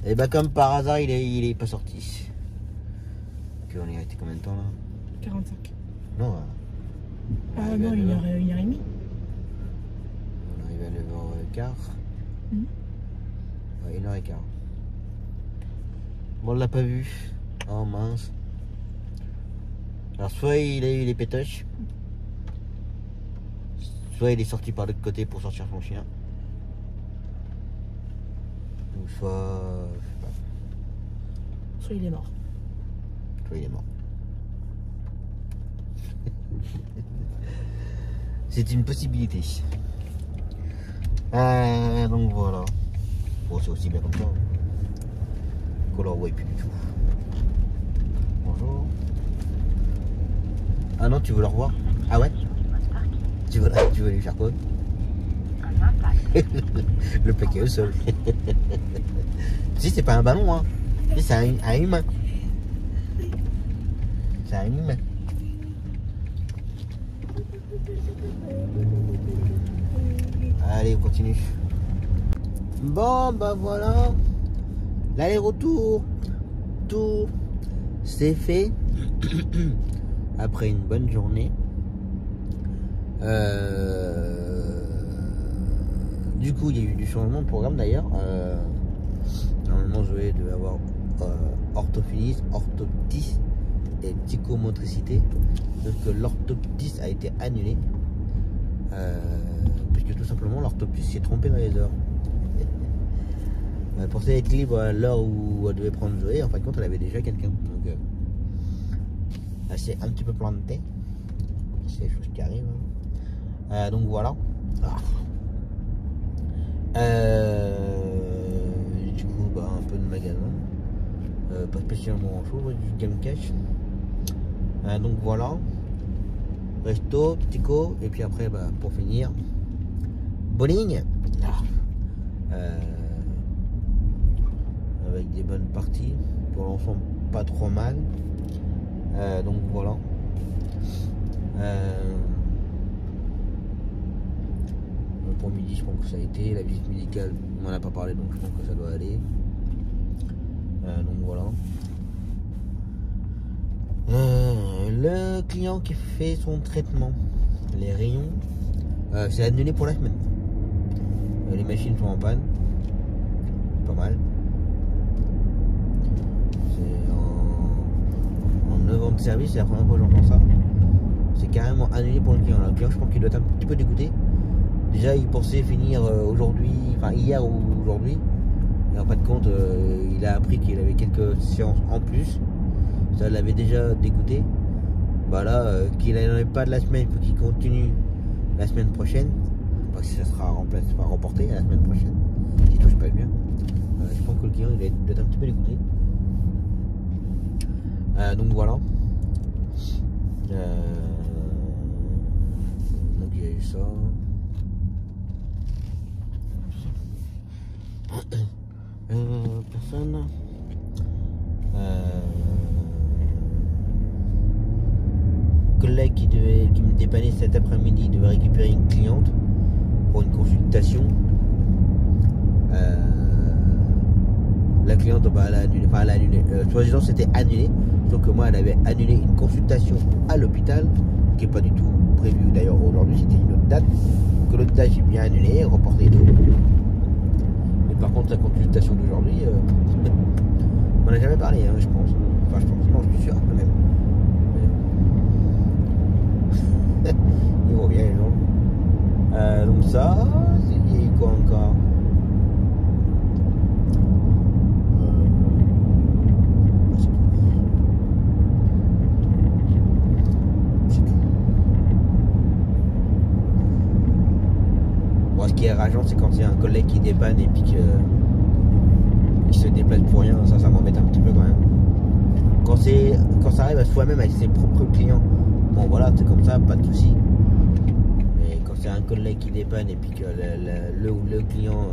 Speaker 1: Et bah comme par hasard il est pas sorti. qu'on est resté combien de temps là?
Speaker 4: 45.
Speaker 1: Non,
Speaker 4: Ah non, une heure et demie.
Speaker 1: on arrive à 9h15. Ouais, 1h15. Bon, on l'a pas vu. Oh mince. Alors soit il a eu les pétoches, soit il est sorti par l'autre côté pour sortir son chien. Ou soit... je sais pas.
Speaker 4: Soit il est mort.
Speaker 1: Soit il est mort. C'est une possibilité. Donc voilà. Bon, c'est aussi bien comme ça. Qu'on leur voit plus du tout. Bonjour. Ah non, tu veux le revoir? Ah ouais? Tu veux lui faire quoi? Le paquet au sol. Si, c'est pas un ballon, hein. Si, c'est un humain. C'est un humain. Allez, on continue. Bon, bah voilà. L'aller-retour. Tout c'est fait. Après une bonne journée. Du coup, il y a eu du changement de programme d'ailleurs. Normalement, Zoé devait avoir orthophonisme, orthoptiste et psychomotricité. Donc l'orthoptiste a été annulé. Puisque tout simplement l'orthoptiste s'est trompé dans les heures. Elle pensait être libre à l'heure où elle devait prendre Zoé. En fin de compte, elle avait déjà quelqu'un. Donc elle s'est un petit peu plantée. C'est des choses qui arrivent. Donc voilà. Du coup, bah, un peu de magasin. Pas spécialement grand chose, du game cash. Donc voilà. Resto, Tico, et puis après, bah, pour finir, bowling. Avec des bonnes parties. Pour l'ensemble, pas trop mal. Donc voilà. Pour midi, je pense que ça a été. La visite médicale, on m'en a pas parlé, donc je pense que ça doit aller. Donc voilà. Le client qui fait son traitement, les rayons, c'est annulé pour la semaine. Les machines sont en panne. Pas mal. C'est en 9 ans de service, c'est la première fois que j'entends ça. C'est carrément annulé pour le client. Le client, je pense qu'il doit être un petit peu dégoûté. Déjà, il pensait finir aujourd'hui, enfin hier ou aujourd'hui. Et en fin de compte, il a appris qu'il avait quelques séances en plus. Ça l'avait déjà dégoûté. Bah là, qu'il n'en ait pas de la semaine, il faut qu'il continue la semaine prochaine. Parce que ça sera reporté à la semaine prochaine. Si tout se passe bien. Je pense que le client, il doit être un petit peu dégoûté. Donc voilà. Donc il y a eu ça. Personne. Collègue qui me dépannait cet après-midi devait récupérer une cliente pour une consultation. La cliente, bah, elle a annulé, enfin elle a annulé, soi-disant c'était annulé, sauf que moi elle avait annulé une consultation à l'hôpital qui n'est pas du tout prévue d'ailleurs aujourd'hui, c'était une autre date, que l'autre date j'ai bien annulé, reporté et tout. Mais par contre la consultation d'aujourd'hui, on n'a jamais parlé, hein, je pense. Enfin je pense, non je suis sûr quand même. Ils vont bien les gens. Donc ça, il y a eu quoi encore? Bon, ce qui est rageant, c'est quand il y a un collègue qui dépanne et puis qu'il se déplace pour rien. Ça m'embête un petit peu quand même. Quand ça arrive à soi-même avec ses propres clients, bon voilà, c'est comme ça, pas de souci. Mais quand c'est un collègue qui dépanne et puis que le client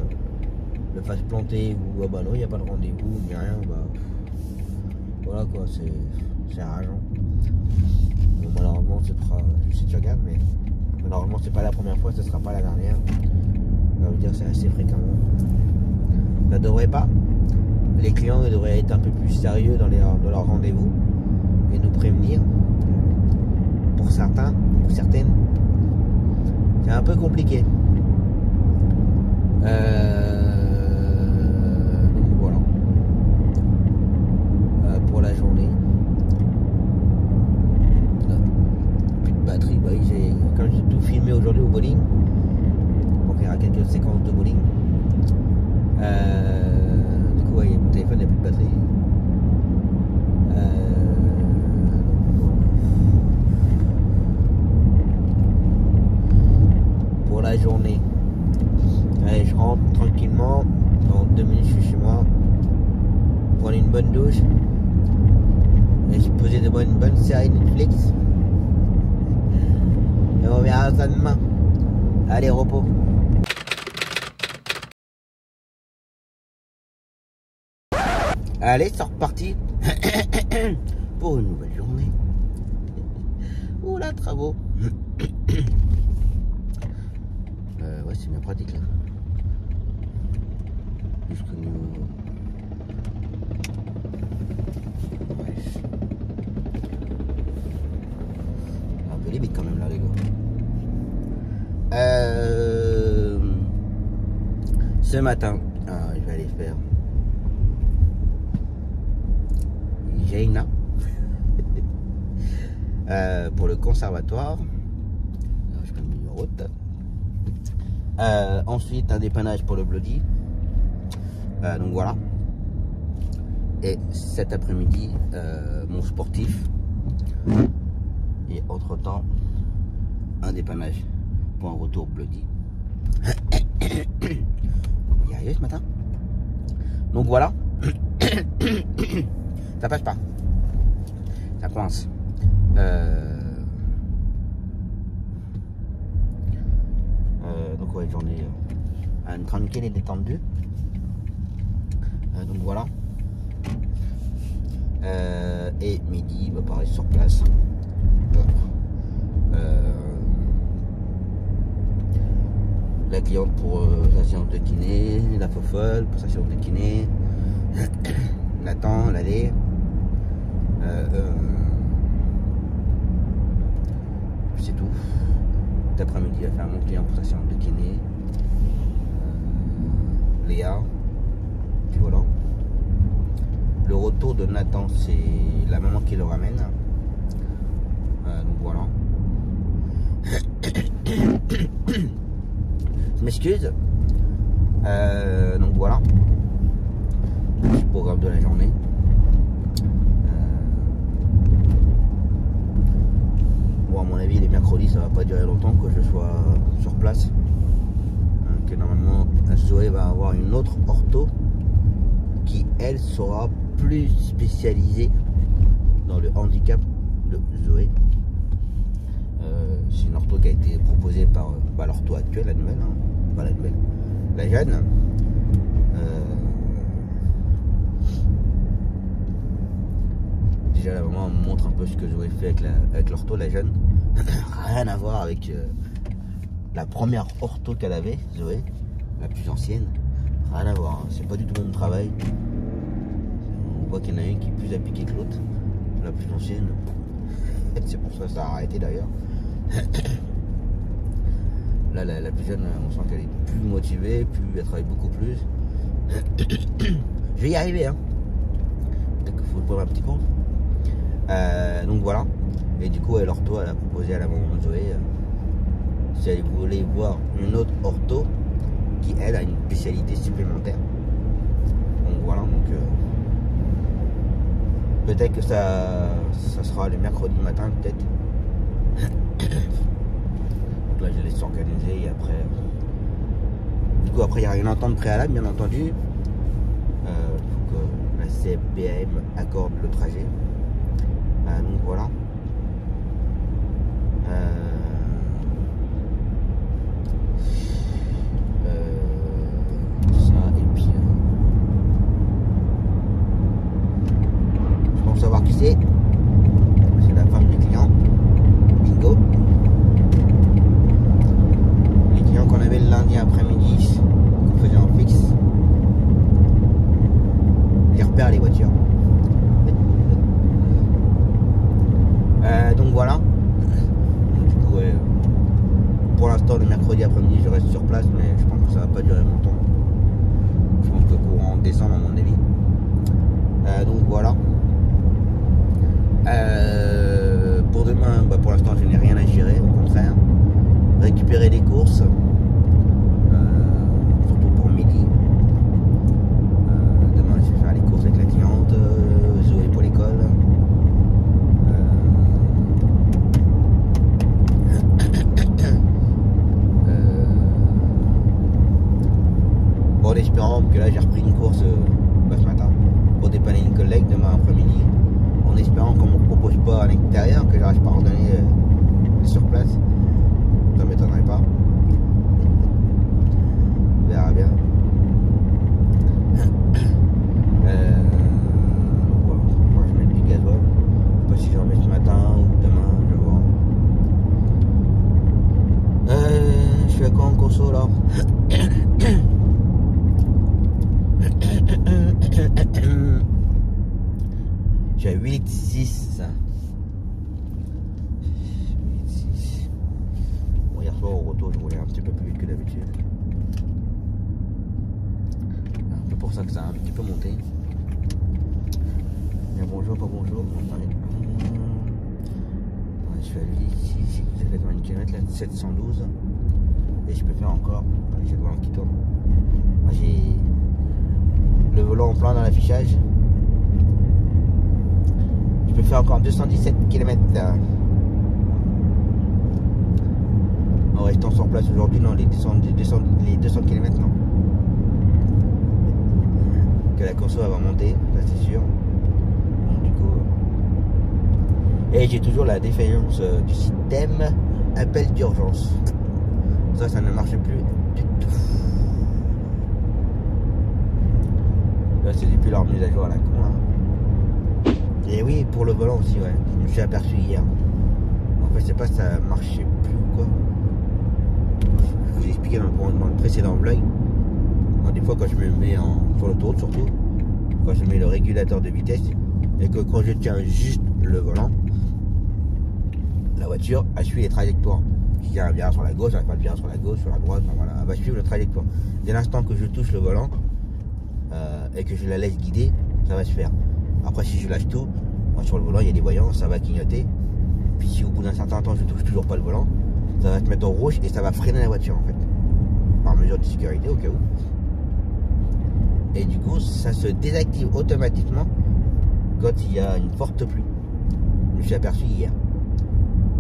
Speaker 1: le fasse planter ou ah bah non, il n'y a pas de rendez-vous, ni rien, bah voilà quoi, c'est rageant. Bon, malheureusement, je sais que tu regardes, mais malheureusement, c'est pas la première fois, ce sera pas la dernière. On va dire c'est assez fréquemment. Ça devrait pas. Les clients ils devraient être un peu plus sérieux dans leur rendez-vous et nous prévenir. Pour certains, pour certaines, c'est un peu compliqué. Donc voilà. Pour la journée. Plus de batterie, bah, comme j'ai tout filmé aujourd'hui au bowling, donc il y aura quelques séquences de bowling. Du coup, ouais, mon téléphone n'a plus de batterie. Pour la journée, allez, je rentre tranquillement. Dans 2 minutes, je suis chez moi. Prendre une bonne douche. Et je posais devant une bonne série Netflix. Et on verra ça demain. Allez, repos. Allez, c'est reparti pour une nouvelle journée. Oula, travaux. Ouais, c'est bien pratique là. Jusqu'au niveau. Ouais. Un peu limite quand même là, les gars. Ce matin, je vais aller faire Jaina pour le conservatoire. Je mets le numéro de. Ensuite un dépannage pour le Bloody. Donc voilà. Et cet après-midi mon sportif. Et entre temps un dépannage pour un retour Bloody. Il y arrivé ce matin. Donc voilà. Ça passe pas. Ça coince. Donc ouais, j'en ai une tranquille et détendue. Donc voilà. Et midi, bah pareil sur place. La cliente pour sa séance de kiné, la fofolle pour sa séance de kiné. Nathan, l'aller. C'est tout. Cet après-midi, il va faire mon client pour sa séance de kiné. Léa. Puis voilà. Le retour de Nathan, c'est la maman qui le ramène. Donc voilà. Je m'excuse. Donc voilà. Le programme de la journée. Bon, à mon avis, les mercredis, ça va pas durer longtemps que je sois sur place. Que normalement, Zoé va avoir une autre ortho qui, elle, sera plus spécialisée dans le handicap de Zoé. C'est une ortho qui a été proposée par l'ortho actuelle, la nouvelle, hein. Pas la nouvelle, la jeune. Déjà la maman me montre un peu ce que Zoé fait avec l'ortho, la jeune. Rien à voir avec la première ortho qu'elle avait, Zoé, la plus ancienne. Rien à voir, hein. C'est pas du tout le même travail. On voit qu'il y en a une qui est plus appliquée que l'autre, la plus ancienne. C'est pour ça que ça a arrêté d'ailleurs. Là, la plus jeune, on sent qu'elle est plus motivée, elle travaille beaucoup plus. Je vais y arriver, hein. Peut-être qu'il faut prendre un petit compte. Donc voilà. Et du coup, l'ortho, elle a proposé à la maman de Zoé si elle voulait voir une autre ortho qui, elle, a une spécialité supplémentaire. Donc voilà, donc peut-être que ça sera le mercredi matin, peut-être. Donc là, je laisse s'organiser et après. Du coup, après, il y a une entente préalable, bien entendu. Faut que la CFPM accorde le trajet. Donc voilà. Ça et puis je pense savoir qui c'est. C'est la femme du client. Bingo. Les clients qu'on avait le lundi après-midi, qu'on faisait en fixe. Les repères les voitures. mercredi après-midi je reste sur place, mais je pense que ça va pas durer longtemps. Je pense que courant décembre à mon avis. Donc voilà. Pour demain, bah, pour l'instant je n'ai rien à gérer, au contraire. Récupérer des courses, surtout pour midi. Demain je vais faire les courses avec la cliente, Zoé pour l'école. Bon, en espérant que là j'ai repris une course ce matin pour dépanner une collègue demain après-midi, en espérant qu'on ne me propose pas à l'extérieur, que j'arrive pas à ordonner sur place. Ça m'étonnerait pas. On verra bien. Voilà. Moi je mets du gasoil. Je sais pas si j'en mets ce matin ou demain, je vais voir. Je suis à quoi en conso là? J'ai 8,6. Bon, hier soir au retour, je roulais un petit peu plus vite que d'habitude. Un peu pour ça que ça a un petit peu monté. Mais bonjour, pas bonjour. Je suis à 8,6. J'ai fait combien de kilomètres là? 712. Et je peux faire encore. J'ai le volant qui tourne. Moi j'ai le volant en plein dans l'affichage. Je peux faire encore 217 km en restant sur place aujourd'hui. Non, les 200 km non. Que la conso va monter, ça c'est sûr. Donc, du coup, et j'ai toujours la défaillance du système appel d'urgence. Ça ne marche plus du tout. Là c'est depuis leur mise à jour à la con hein. Et oui, pour le volant aussi, ouais. Je me suis aperçu hier. En fait, je sais pas si ça marchait plus ou quoi. Je vous ai expliqué dans le précédent vlog. Moi, des fois, quand je me mets sur l'autoroute, surtout, quand je mets le régulateur de vitesse, et que quand je tiens juste le volant, la voiture, elle suit les trajectoires. Si il y a un virage sur la gauche, elle va le virage sur la gauche, sur la droite, voilà, elle va suivre le trajectoire. Dès l'instant que je touche le volant et que je la laisse guider, ça va se faire. Après, si je lâche tout, sur le volant, il y a des voyants, ça va clignoter. Puis si au bout d'un certain temps, je ne touche toujours pas le volant, ça va se mettre en rouge et ça va freiner la voiture, en fait. Par mesure de sécurité, au cas où. Et du coup, ça se désactive automatiquement quand il y a une forte pluie. Je me suis aperçu hier.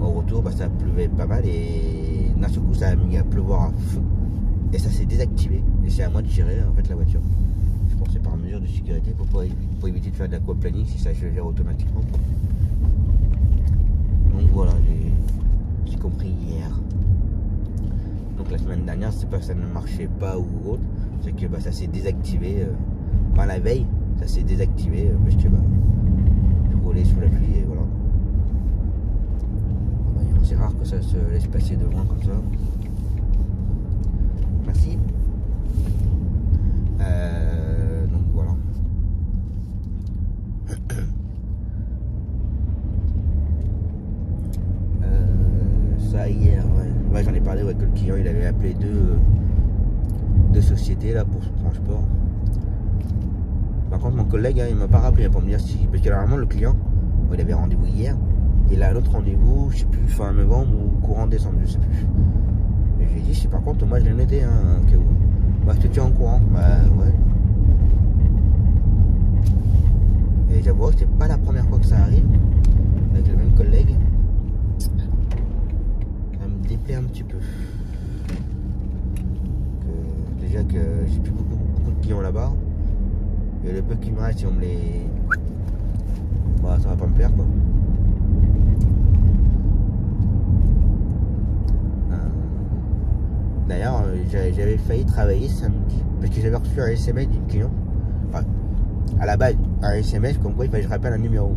Speaker 1: Au retour, bah, ça pleuvait pas mal et d'un seul coup, ça a mis à pleuvoir à fond. Et ça s'est désactivé. Et c'est à moi de gérer, en fait, la voiture. Je pense que c'est par mesure de sécurité pour éviter de faire de l'aquaplaning si ça se gère automatiquement. Donc voilà, j'ai compris hier. Donc la semaine dernière, c'est pas que ça ne marchait pas ou autre, c'est que bah, ça s'est désactivé. La veille, ça s'est désactivé parce que bah, je roulais sous la pluie et voilà. C'est rare que ça se laisse passer de loin comme ça. Merci. Donc voilà. Ça hier, ouais, j'en ai parlé que le client il avait appelé deux sociétés là pour son transport. Par contre mon collègue il m'a pas rappelé pour me dire si, parce que normalement le client il avait rendez-vous hier. Il a un autre rendez-vous, je sais plus, fin novembre ou courant décembre, je sais plus. Et je lui ai dit, si par contre, moi je l'ai noté, hein, okay, bah, je te tiens au courant. Bah ouais. Et j'avoue que c'est pas la première fois que ça arrive, avec le même collègue. Ça me déplaît un petit peu. Déjà que j'ai plus beaucoup de clients là-bas. Et le peu qui me reste, si on me les... Bah ça va pas me plaire quoi. D'ailleurs, j'avais failli travailler samedi parce que j'avais reçu un SMS d'une cliente. Enfin, à la base, un SMS comme quoi il fallait que je rappelle un numéro.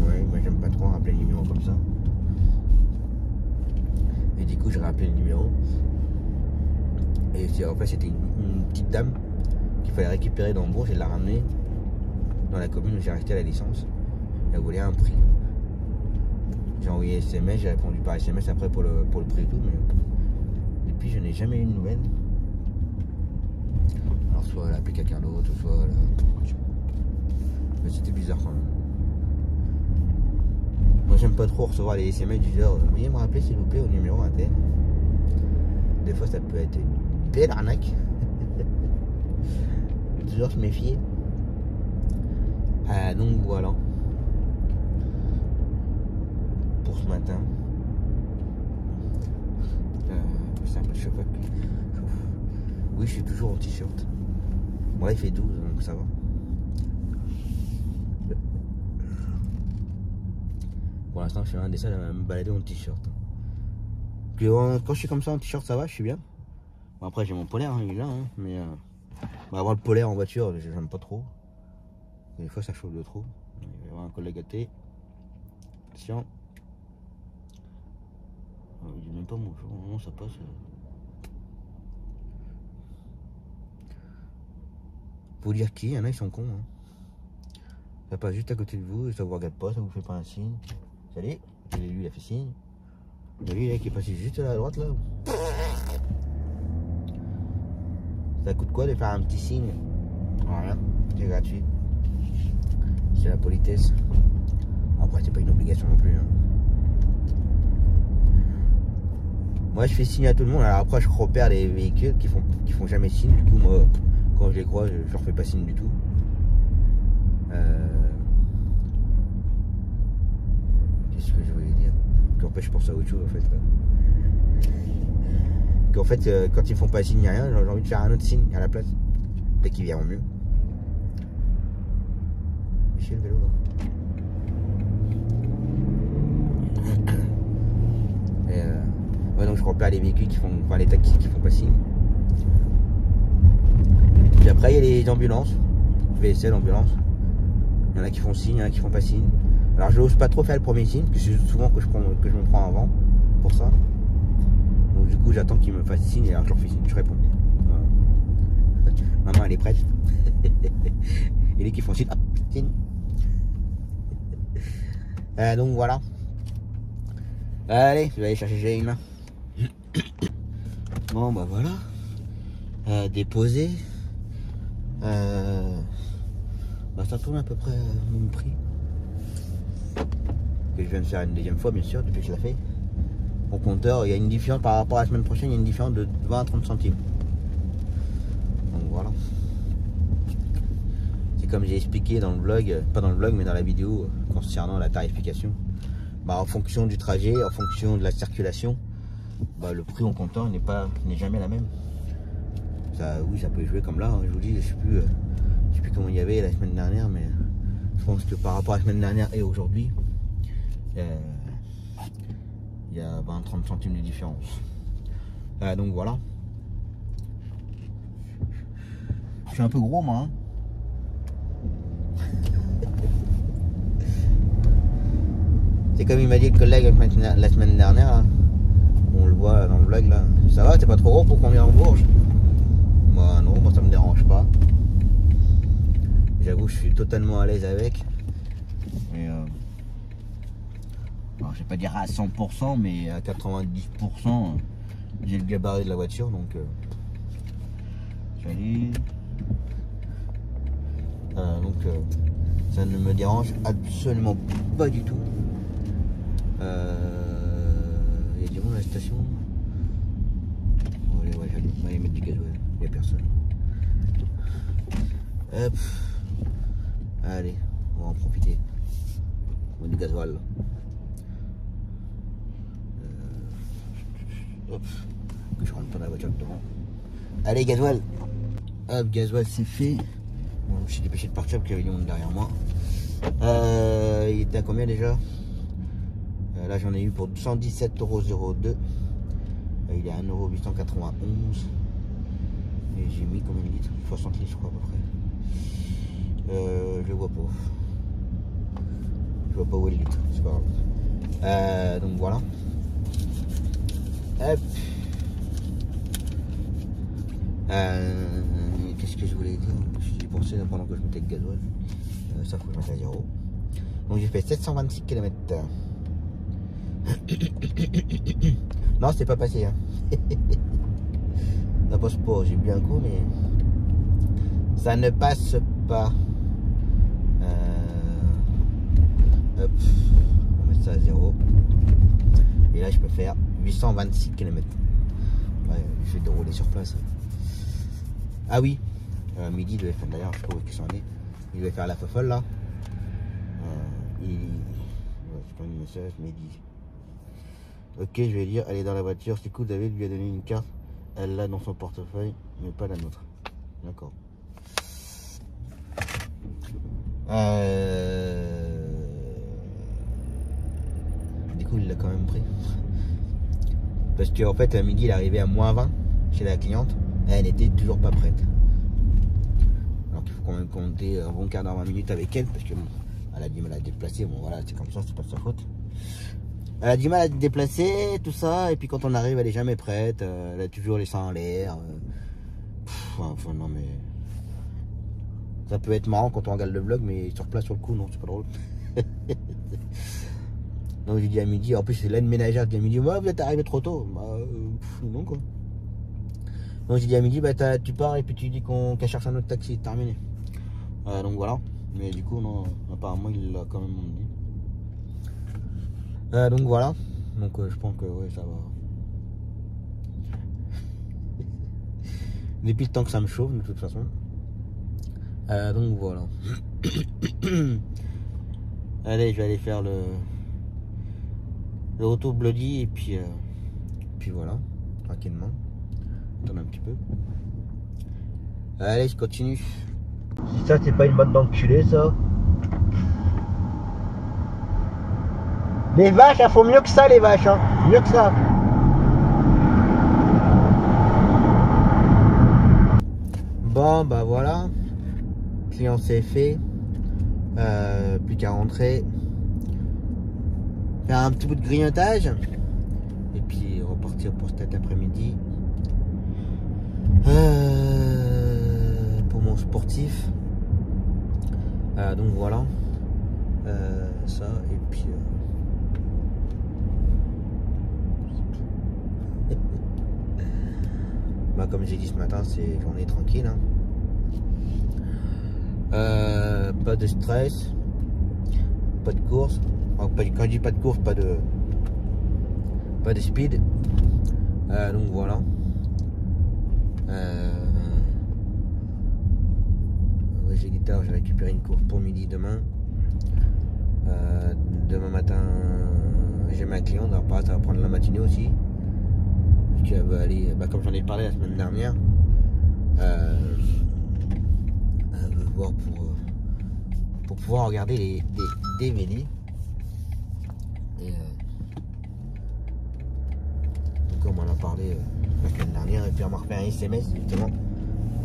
Speaker 1: Ouais, moi j'aime pas trop rappeler le numéro comme ça. Et du coup, j'ai rappelé le numéro. Et en fait, c'était une petite dame qu'il fallait récupérer dans le bourg. Je l'ai ramenée dans la commune où j'ai acheté la licence. Elle voulait un prix. J'ai envoyé SMS, j'ai répondu par SMS après pour le prix et tout. Mais depuis, je n'ai jamais eu de nouvelles. Alors, soit elle a appelé quelqu'un d'autre, soit elle a... Mais c'était bizarre quand même. Moi, j'aime pas trop recevoir les SMS du genre veuillez me rappeler s'il vous plaît au numéro ATN. Des fois, ça peut être une belle arnaque. Toujours se méfier. Donc voilà. Pour ce matin. C'est un peu chaud. Oui, je suis toujours en t-shirt. Bon, là, il fait 12, donc ça va. Pour l'instant, je suis un des seuls à me balader en t-shirt. Quand je suis comme ça en t-shirt, ça va, je suis bien. Bon, après, j'ai mon polaire, hein, il est là, hein, mais avoir le polaire en voiture, j'aime pas trop. Des fois, ça chauffe de trop. Il va y avoir un collègue à thé. Attention. Il dit même pas bonjour, non, ça passe. Pour dire qui, il y en a, ils sont cons. Hein. Ça passe juste à côté de vous, et ça vous regarde pas, ça vous fait pas un signe. Salut. Et lui, il a fait signe. Et lui, là, qui est passé juste à la droite, là. Ça coûte quoi de faire un petit signe? Rien, c'est gratuit. C'est la politesse. Après, c'est pas une obligation non plus. Hein. Moi, je fais signe à tout le monde. Alors après, je repère les véhicules qui font jamais signe. Du coup, moi, quand je les croise, je leur fais pas signe du tout. Qu'est-ce que je voulais dire? Qu'en fait, je pense à autre chose en fait. Qu'en fait, quand ils font pas signe, rien, j'ai envie de faire un autre signe à la place. Peut-être qu'ils verront mieux. J'ai le vélo là. Ouais, donc je repère les véhicules qui font, enfin les taxis qui font pas signe. Puis après il y a les ambulances, VSL ambulance. Il y en a qui font signe, il y en a qui font pas signe. Alors je n'ose pas trop faire le premier signe, parce que c'est souvent que je me prends avant pour ça. Donc du coup j'attends qu'ils me fassent signe et alors je leur fais signe, je réponds. Voilà. Maman elle est prête. Et les qui font signe, hop, signe. Donc voilà. Allez, je vais aller chercher Jaime. Bon bah voilà. Déposé. Bah, ça tourne à peu près au même prix. Que je viens de faire une deuxième fois bien sûr depuis que je l'ai fait. Au compteur, il y a une différence par rapport à la semaine prochaine, il y a une différence de 20 à 30 centimes. Donc voilà. C'est comme j'ai expliqué dans le vlog, pas dans le vlog mais dans la vidéo concernant la tarification. Bah, en fonction du trajet, en fonction de la circulation, bah, le prix au compteur n'est jamais la même. Ça, oui, ça peut jouer comme là, hein, je vous dis, je sais plus comment il y avait la semaine dernière, mais je pense que par rapport à la semaine dernière et aujourd'hui, il y a 20-30 centimes de différence. Donc voilà. Je suis un peu gros moi. Hein. C'est comme il m'a dit le collègue la semaine dernière, là. On le voit dans le vlog là. Ça va, t'es pas trop gros pour qu'on vienne en Bourges? Moi non, moi ça me dérange pas. J'avoue, je suis totalement à l'aise avec. Et alors, je vais pas dire à 100%, mais à 90%, j'ai le gabarit de la voiture, donc salut. Donc ça ne me dérange absolument pas du tout. Il y a du monde à la station. Bon, allez, ouais, j'allume, on va aller mettre du gasoil, il n'y a personne. Hop. Allez, on va en profiter. On met du gasoil. Hop. Que je rentre pas dans la voiture devant. Allez, gasoil. Hop, gasoil, c'est fait. Bon, je suis dépêché de partir parce qu'il y avait du monde derrière moi. Il était à combien déjà? Là, j'en ai eu pour 117,02 €. Il est à 1,891 €. Et j'ai mis combien de litres? 60 litres, je crois, à peu près. Je vois pas. Je vois pas où est le litre, c'est pas grave. Donc voilà. Hop. Qu'est-ce que je voulais dire? J'y pensais pendant que je mettais le gasoil. Ça faut que je mette à 0. Donc j'ai fait 726 km. Non, c'est pas passé. Hein. Ça passe pas, j'ai bu un coup, mais ça ne passe pas. Hop, on va mettre ça à 0. Et là, je peux faire 826 km. Ouais, je vais dérouler sur place. Ah oui, midi, il devait faire, d'ailleurs, je sais pas où il est. Il devait faire la fofolle là. Ouais, j'ai pas mis le message, midi. Ok, je vais lire, elle est dans la voiture, c'est cool, David lui a donné une carte. Elle l'a dans son portefeuille, mais pas la nôtre. D'accord. Du coup, il l'a quand même pris. Parce qu'en fait, à midi, il est arrivé à -20 chez la cliente. Et elle n'était toujours pas prête. Alors qu'il faut quand même compter un bon quart d'heure, 20 minutes avec elle. Parce que bon, elle a du mal à se déplacer. Bon, voilà, c'est comme ça, c'est pas de sa faute. Elle a du mal à se déplacer, tout ça. Et puis quand on arrive, elle est jamais prête. Elle a toujours les seins en l'air. Enfin, non, mais. Ça peut être marrant quand on regarde le vlog, mais sur place, sur le coup, non, c'est pas drôle. Donc j'ai dit à midi, en plus c'est l'aide ménagère qui a dit, ouais, vous êtes arrivé trop tôt. Bah, non quoi. Donc j'ai dit à midi, bah tu pars et puis tu dis qu'elle cherche un autre taxi, terminé. Donc voilà. Mais du coup, non, apparemment il l'a quand même emmené. Donc voilà. Donc je pense que ouais, ça va. Depuis le temps que ça me chauffe, de toute façon. Donc voilà. Allez, je vais aller faire le retour bloody et puis voilà, tranquillement. Attends un petit peu. Allez, je continue. Si ça, c'est pas une bande d'enculés, ça. Les vaches, il faut mieux que ça, les vaches, hein. Mieux que ça. Bon, bah voilà. Client c'est fait. Plus qu'à rentrer. Faire un petit bout de grignotage. Et puis repartir pour cet après-midi. Pour mon sportif. Donc voilà. Ça, et puis. Bah, comme j'ai dit ce matin, c'est journée tranquille. Hein. Pas de stress, pas de course. Enfin, quand je dis pas de course, pas de speed. Donc voilà. Ouais, j'ai dit tard, j'ai récupéré une course pour midi demain. Demain matin, j'ai ma cliente. Alors pareil, ça va prendre la matinée aussi. Parce qu'elle veut aller, bah, comme j'en ai parlé la semaine dernière. Pour pouvoir regarder les DVD. Et comme on en a parlé la semaine dernière, et puis on m'a refait un SMS justement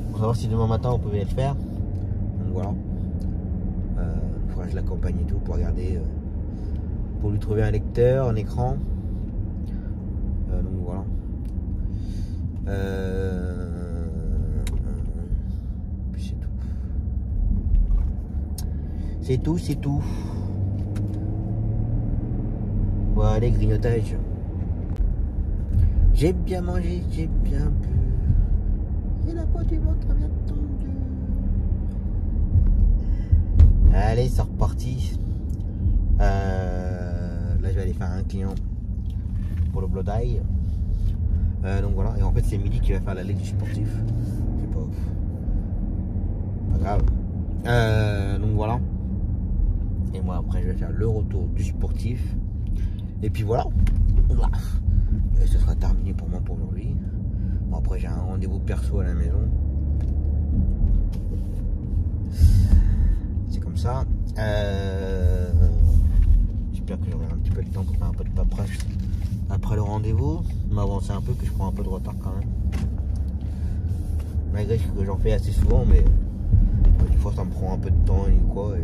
Speaker 1: pour savoir si demain matin on pouvait le faire. Donc voilà. Il faudra que je l'accompagne et tout pour regarder, pour lui trouver un lecteur, un écran. Donc voilà. C'est tout. C'est tout. Voilà, les grignotages. J'ai bien mangé, j'ai bien bu. Et la peau du ventre a bien tendu. Allez, c'est reparti. Là, je vais aller faire un client pour le blood eye. Donc voilà. Et en fait, c'est midi qui va faire la leg du sportif. C'est pas grave. Donc voilà. Et moi après je vais faire le retour du sportif. Et puis voilà. Et ce sera terminé pour moi pour aujourd'hui. Bon, après j'ai un rendez-vous perso à la maison. C'est comme ça. J'espère que j'aurai un petit peu de temps pour faire un peu de paperasse après le rendez-vous. M'avancer un peu, que je prends un peu de retard quand même. Malgré que j'en fais assez souvent, mais des fois ça me prend un peu de temps et quoi.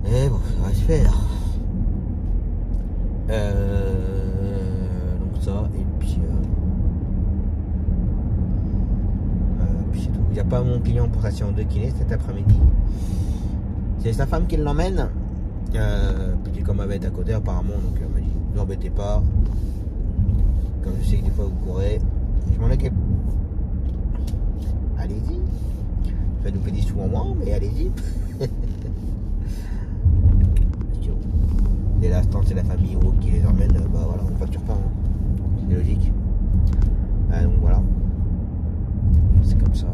Speaker 1: Et bon, ça va se faire. Donc ça, et puis c'est tout. Il n'y a pas mon client pour sa séance de kiné cet après-midi. C'est sa femme qui l'emmène. Puis comme elle va être à côté apparemment, donc elle m'a dit, ne l'embêtez pas. Comme je sais que des fois vous courez, je m'en occupe. Allez-y. Ça nous fait des sous en moins, mais allez-y. Et l'instant, c'est la famille ou qui les emmène, bah voilà, on facture pas. Hein. C'est logique. Donc voilà. C'est comme ça.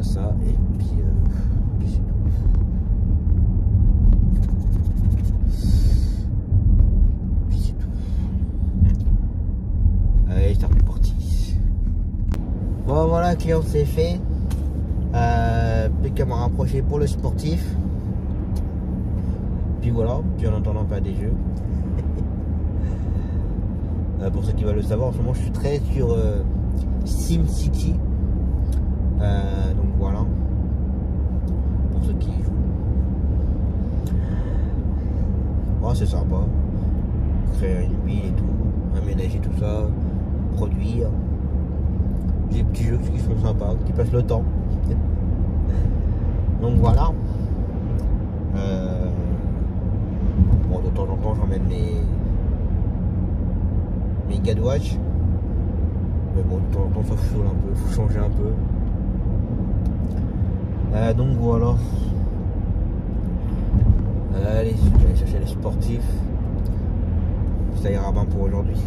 Speaker 1: Ça, et puis c'est tout. Puis c'est tout. Allez, c'est reparti. Bon voilà, client c'est fait. Plus qu'à me rapprocher pour le sportif. Puis voilà, puis en attendant pas des jeux. Pour ceux qui veulent le savoir, en ce moment je suis très sur SimCity. Donc voilà. Pour ceux qui jouent. Oh, c'est sympa. Créer une ville et tout. Aménager tout ça. Produire. J'ai des petits jeux qui sont sympas, qui passent le temps. Donc voilà. Bon, de temps en temps j'emmène mes Gadwatch. Mais bon, de temps en temps ça fout un peu, faut changer un peu. Donc voilà. Allez, je vais aller chercher les sportifs. Ça ira bien pour aujourd'hui.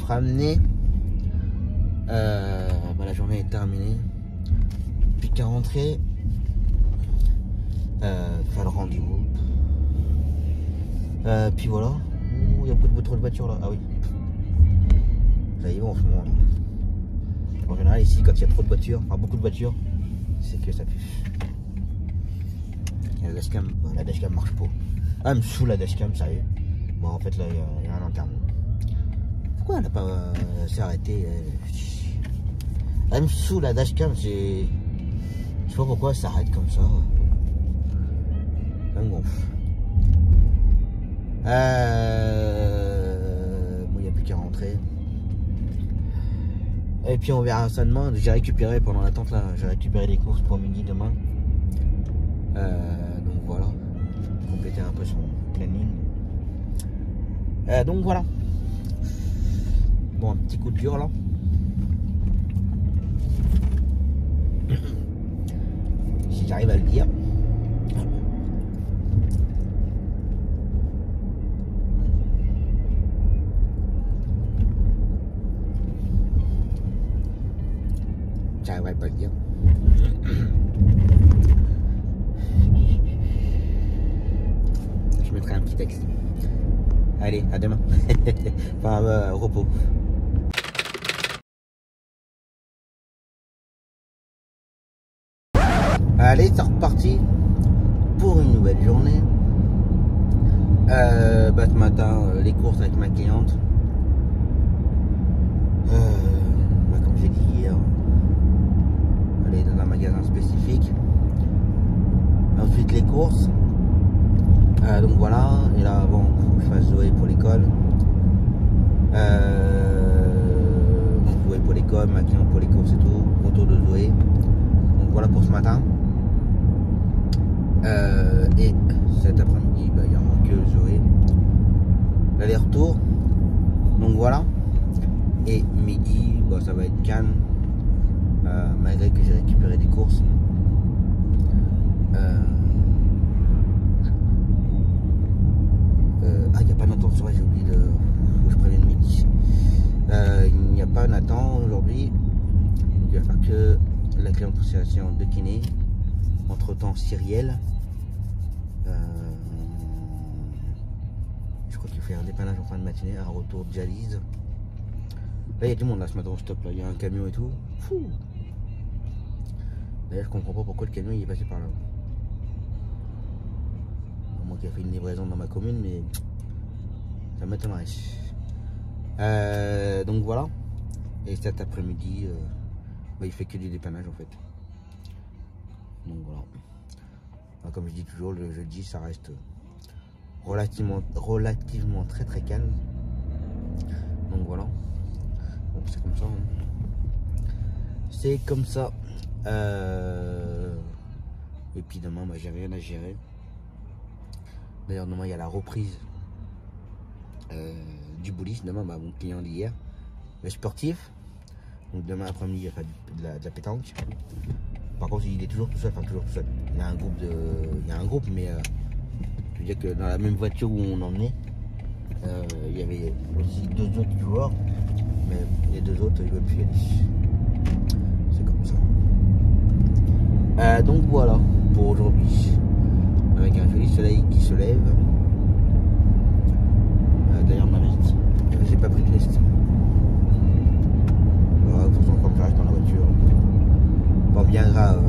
Speaker 1: Ramené. La journée est terminée. Plus qu'à rentrer. Faire le rendez-vous. Puis voilà. Il y a beaucoup trop de voitures là. Ah oui. Ça y va en ce moment. En général ici quand il y a trop de voitures, enfin beaucoup de voitures, c'est que ça pue. Et la dashcam marche pas. Ah, elle me saoule la dashcam, sérieux. Bon en fait là il y a un enterrement. Pourquoi elle n'a pas s'est arrêtée? Elle me saoule la dashcam, je sais pas pourquoi elle s'arrête comme ça. Ça me gonfle. Bon, il n'y a plus qu'à rentrer. Et puis on verra ça demain. J'ai récupéré pendant l'attente là, j'ai récupéré les courses pour midi demain. Donc voilà. Compléter un peu son planning. Donc voilà. Bon, un petit coup de dur là. Si j'arrive à le dire. J'arriverai pas à le dire. Je mettrai un petit texte. Allez, à demain. Enfin, repos. Allez, c'est reparti pour une nouvelle journée. Ce matin, les courses avec ma cliente. Comme j'ai dit hier, aller dans un magasin spécifique. Ensuite les courses. Donc voilà, et là avant que je fasse Zoé pour l'école. Zoé pour l'école, ma cliente pour les courses et tout. voilà pour ce matin. Et cet après-midi, il n'y aura que Zoé. L'aller-retour. Donc voilà. Et midi, ça va être calme. Malgré que j'ai récupéré des courses. Il n'y a pas Nathan, c'est vrai, j'ai oublié de. Faut que je prévienne midi. Il n'y a pas Nathan aujourd'hui. Donc il va faire que la cliente pour ses séances de kiné. Entre temps, Cyrielle. Je crois qu'il fait un dépannage en fin de matinée, un retour de dialyse. Là, il y a du monde là ce matin au stop. Là, il y a un camion et tout. Fou. D'ailleurs, je comprends pas pourquoi le camion il est passé par là. À moins qu'il a fait une livraison dans ma commune, mais ça m'étonnerait. Donc voilà. Et cet après-midi, il fait que du dépannage en fait. Donc voilà. Comme je dis toujours, le jeudi, ça reste relativement très très calme. Donc voilà. Bon, c'est comme ça. Hein. C'est comme ça. Et puis demain, j'ai rien à gérer. D'ailleurs, demain, il y a la reprise du boulis. Demain, mon client d'hier, le sportif. Donc demain après-midi, il y a de la pétanque. Par contre, il est toujours tout seul, toujours tout seul. Il y a un groupe, mais je veux dire que dans la même voiture où on emmenait, il y avait aussi 2 autres joueurs, mais les 2 autres, ils veulent plus y aller. C'est comme ça. Donc voilà pour aujourd'hui, avec un joli soleil qui se lève. D'ailleurs, ma veste, j'ai pas pris de veste. Voilà, de toute façon, comme je reste dans la voiture. Pas bien grave.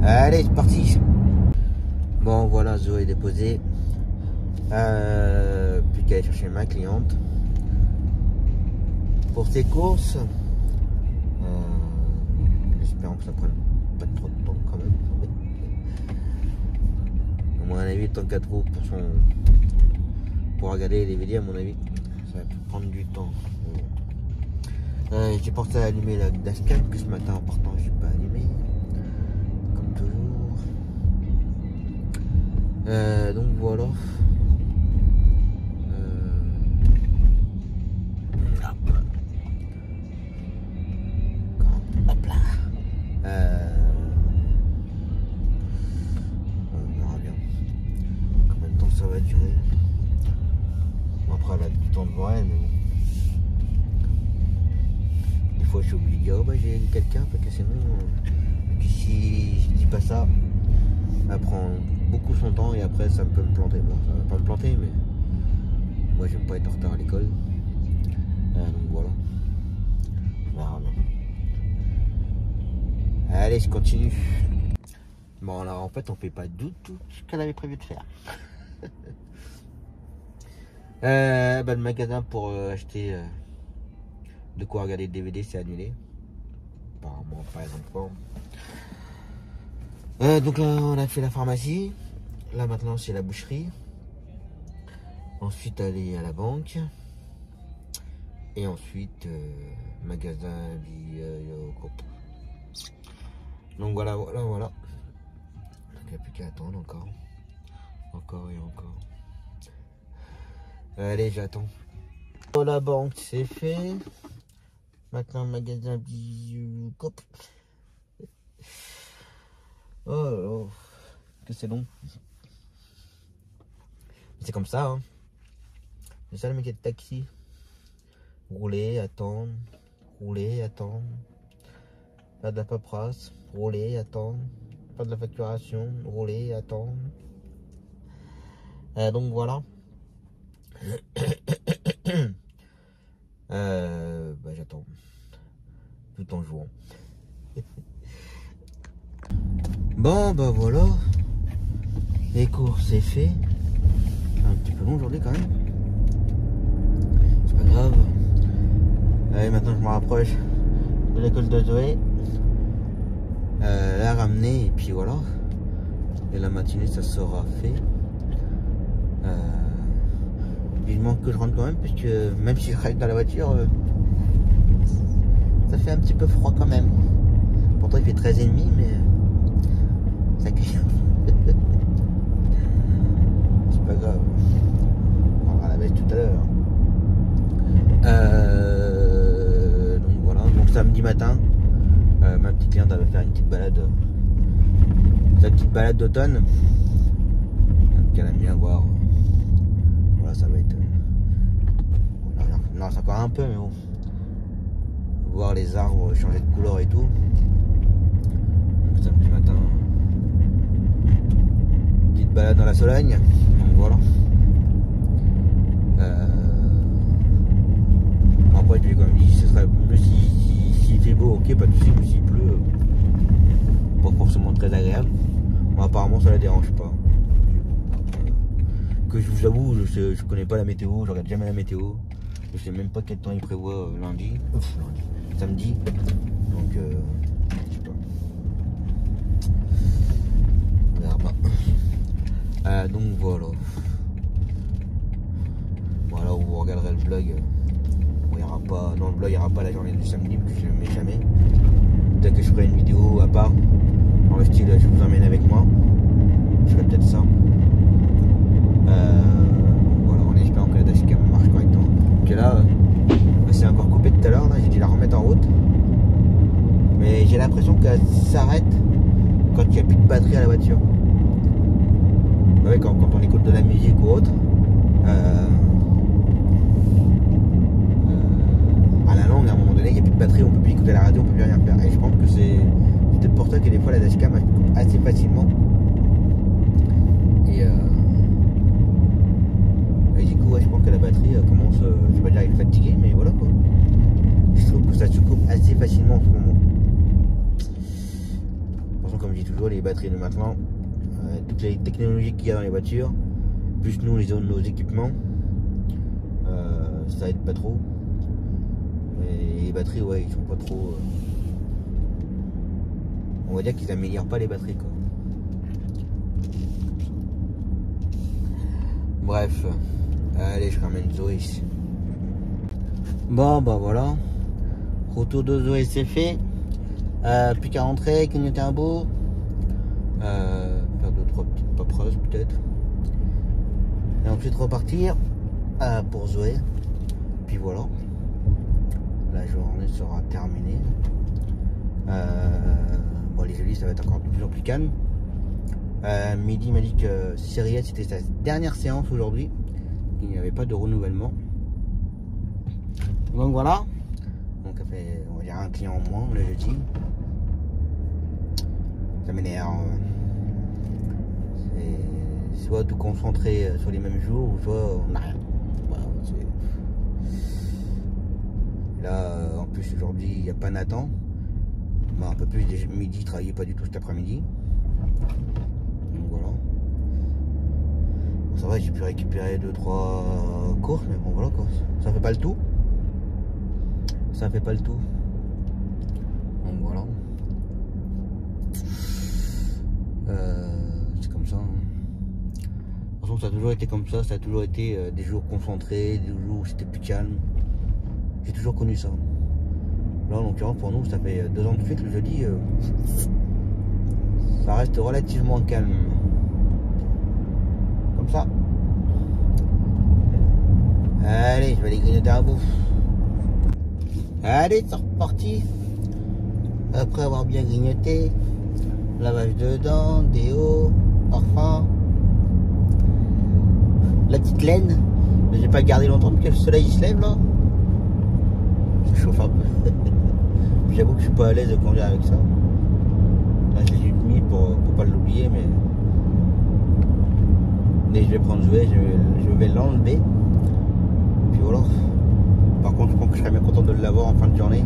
Speaker 1: Allez, c'est parti. Bon, voilà, Zoé est déposée. Plus qu'à aller chercher ma cliente pour ses courses. Espérons que ça prenne pas trop de temps quand même. À mon avis, tant qu'à trop pour regarder les vidéos, à mon avis, ça va prendre du temps. J'ai pensé à allumer la dashcam, que ce matin en partant je n'ai pas allumé, comme toujours. Donc voilà. Hop là. On verra bien combien de temps ça va durer. Bon, après elle a du temps devant elle, mais bon. Je suis obligé de dire j'ai quelqu'un parce que sinon si je dis pas ça, elle prend beaucoup son temps et après ça peut me planter. Bon, ça va pas me planter, mais moi j'aime pas être en retard à l'école. Donc voilà. On verra bien. Allez, je continue. Bon, alors en fait on fait pas du tout ce qu'elle avait prévu de faire. Le magasin pour acheter de quoi regarder le DVD, c'est annulé. Apparemment, par exemple. Donc là, on a fait la pharmacie. Là, maintenant, c'est la boucherie. Ensuite, aller à la banque. Et ensuite, magasin donc voilà. Donc, il n'y a plus qu'à attendre encore. Encore et encore. Allez, j'attends. La banque, c'est fait. Maintenant, le magasin Biocop. Oh, que c'est long. C'est comme ça, hein. C'est ça le métier de taxi. Rouler, attendre. Rouler, attendre. Faire de la paperasse. Rouler, attendre. Faire de la facturation. Rouler, attendre. Donc voilà. J'attends tout en jouant. Bon voilà, les courses c'est fait. Un petit peu long aujourd'hui quand même, c'est pas grave. Allez, maintenant je me rapproche de l'école de Zoé, la ramener et puis voilà. Et la matinée ça sera fait. Il manque que je rentre quand même, puisque même si je reste dans la voiture, ça fait un petit peu froid quand même. Pourtant il fait 13,5 mais ça crie. C'est pas grave. On va la baisse tout à l'heure. Donc voilà, donc samedi matin, ma petite cliente elle va faire une petite balade, sa petite balade d'automne. Donc elle aime bien voir. Voilà, ça va être. Non, c'est encore un peu, mais bon. Voir les arbres changer de couleur et tout. Donc samedi matin, petite balade dans la Sologne. Donc voilà. Après, puis comme je dis, ce serait mieux s'il fait beau, ok, pas de soucis, mais s'il pleut, pas forcément très agréable. Bon, apparemment, ça la dérange pas. Que je vous avoue, je connais pas la météo, je regarde jamais la météo. Je sais même pas quel temps il prévoit samedi. Donc, je sais pas. On verra pas. Donc voilà. Voilà où vous regarderez le vlog. Bon, il y aura pas, dans le vlog, il n'y aura pas la journée du samedi parce que je ne le mets jamais. Peut-être que je ferai une vidéo à part. Dans le style, je vous emmène avec moi. Je ferai peut-être ça. Voilà, en espérant que la dashcam marche correctement. Donc là, c'est encore coupé tout à l'heure. J'ai dû la remettre en route. Mais j'ai l'impression qu'elle s'arrête quand il n'y a plus de batterie à la voiture. Vous savez, quand on écoute de la musique ou autre. À la longue, à un moment donné, il n'y a plus de batterie, on peut plus écouter la radio, on peut plus rien faire. Et je pense que c'est peut-être pour ça que des fois la dashcam elle coupe assez facilement. Et du coup, ouais, je pense que la batterie commence, je vais pas dire à être fatiguée, mais voilà quoi. Je trouve que ça se coupe assez facilement en ce moment. De toute façon, comme je dis toujours, les batteries de maintenant, toutes les technologies qu'il y a dans les voitures, plus nous, nos équipements, ça aide pas trop. Et les batteries, ouais, ils sont pas trop. On va dire qu'ils améliorent pas les batteries, quoi. Bref, allez, je ramène Zoé. Bon, bah voilà. Retour de Zoé, c'est fait. Plus qu'à rentrer, clignoter un bout. Faire 2-3 petites paperasses, peut-être. Et ensuite repartir pour Zoé. Puis voilà. La journée sera terminée. Bon, les jeudis, ça va être encore de plus en plus calme. Midi m'a dit que Cyrielle, c'était sa dernière séance aujourd'hui. Il n'y avait pas de renouvellement. Donc voilà. Donc ça fait, on va dire, un client en moins le jeudi. Ça m'énerve. C'est soit tout concentré sur les mêmes jours, ou soit on n'a rien. Voilà, là, en plus aujourd'hui, il n'y a pas Nathan. Bah, un peu plus midi, il travaillait pas du tout cet après-midi. Donc voilà. Bon, ça va, j'ai pu récupérer 2-3 courses, mais bon voilà quoi. Ça fait pas le tout. Ça fait pas le tout. Donc voilà. C'est comme ça. De toute façon, ça a toujours été comme ça. Ça a toujours été des jours concentrés, des jours où c'était plus calme. J'ai toujours connu ça. Là, en l'occurrence, pour nous, ça fait 2 ans de suite, le jeudi, ça reste relativement calme. Comme ça. Allez, je vais aller grignoter un bout. Allez, c'est reparti. Après avoir bien grignoté, lavage de dents, déo, parfum, la petite laine. Mais j'ai pas gardé longtemps parce que le soleil il se lève là. Je chauffe un peu. J'avoue que je suis pas à l'aise de conduire avec ça. Là, je l'ai mis pour pas l'oublier, mais dès que je vais prendre Zoé, je vais l'enlever. Puis voilà. Par contre, je pense que je serais bien content de l'avoir en fin de journée.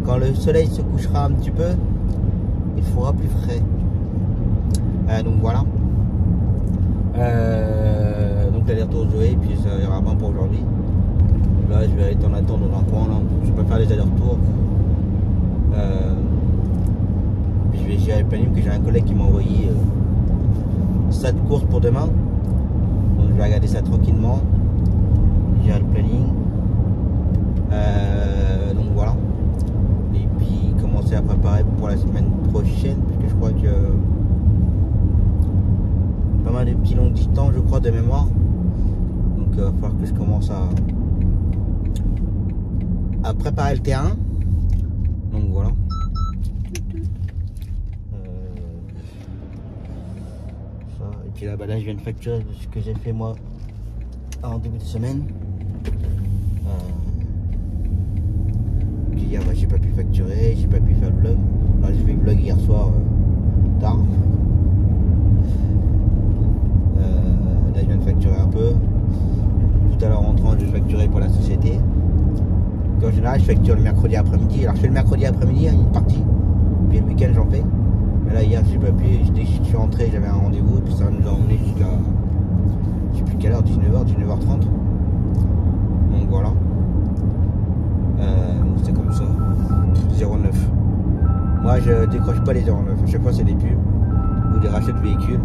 Speaker 1: Quand le soleil se couchera un petit peu, il fera plus frais. Donc voilà. Donc l'aller-retour Zoé, puis ça ira bon pour aujourd'hui. Là, je vais être en attente dans un coin, là. Je peux faire les allers-retours. Puis je vais gérer le planning, que j'ai un collègue qui m'a envoyé ça de course pour demain. Donc je vais regarder ça tranquillement. Gérer le planning. Donc voilà. Et puis comment pour la semaine prochaine, puisque je crois que pas mal de petits longues distances, je crois, de mémoire. Donc il va falloir que je commence à préparer le terrain. Donc voilà. Ça. Et puis là, bah là, je viens de facturer ce que j'ai fait moi en début de semaine. Hier, bah, j'ai pas pu facturer, j'ai pas pu faire le vlog. Là, j'ai fait le vlog hier soir tard. Là, je viens de facturer un peu. Tout à l'heure, en rentrant, je vais facturer pour la société. Donc, en général, je facture le mercredi après-midi. Alors, je fais le mercredi après-midi, une partie. Puis le week-end, j'en fais. Mais là, hier, j'ai pas pu. Dès que je suis rentré, j'avais un rendez-vous. Puis ça nous a emmené jusqu'à, je sais plus quelle heure, 19h, 19h30. Donc voilà. C'est comme ça. 09. Moi, je décroche pas les 09. À chaque fois, c'est des pubs ou des rachats de véhicules.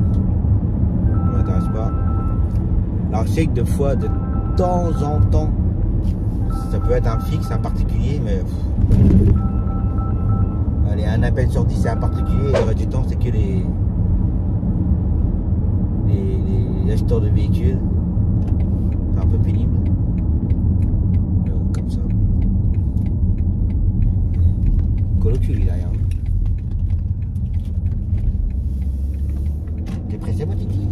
Speaker 1: Ça m'intéresse pas. Alors, je sais que de fois, de temps en temps, ça peut être un fixe, un particulier, mais allez, un appel sur 10 c'est un particulier, et le reste du temps, c'est que les acheteurs de véhicules. C'est un peu pénible. Comme ça. Colocu derrière. T'es pressé, mon titi?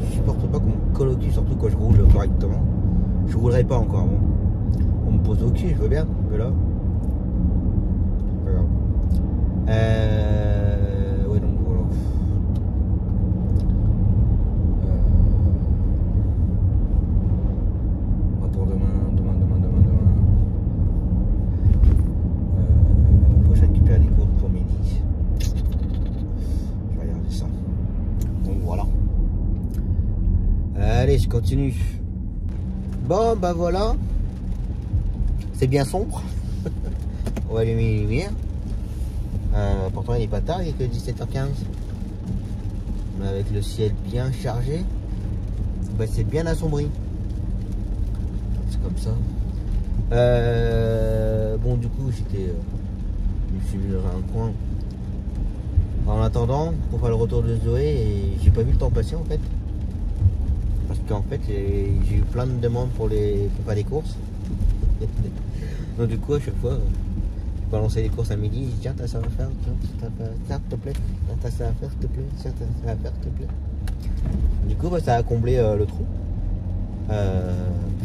Speaker 1: Je supporte pas qu'on me colocu, surtout quand je roule correctement. Je roulerai pas encore. Bon. On me pose au cul, je veux bien, mais là. Pas grave. Ouais, donc voilà. Pour demain. Faut que je récupère les courses pour midi. Je vais regarder ça. Donc voilà. Allez, je continue. Bon, bah voilà. C'est bien sombre. On va allumer les lumières. Pourtant, il n'est pas tard, il est que 17h15. Mais avec le ciel bien chargé, bah, c'est bien assombri. C'est comme ça. Bon, du coup, je me suis mis dans un coin. En attendant, pour faire le retour de Zoé, et j'ai pas vu le temps passer en fait. Parce qu'en fait, j'ai eu plein de demandes pour faire des courses. Donc du coup, à chaque fois, je balançais les courses à midi, je dis tiens, t'as ça à faire, tiens, s'il te plaît, t'as ça à faire, s'il te plaît, tiens, t'as ça à faire, s'il te plaît. Du coup, bah, ça a comblé le trou.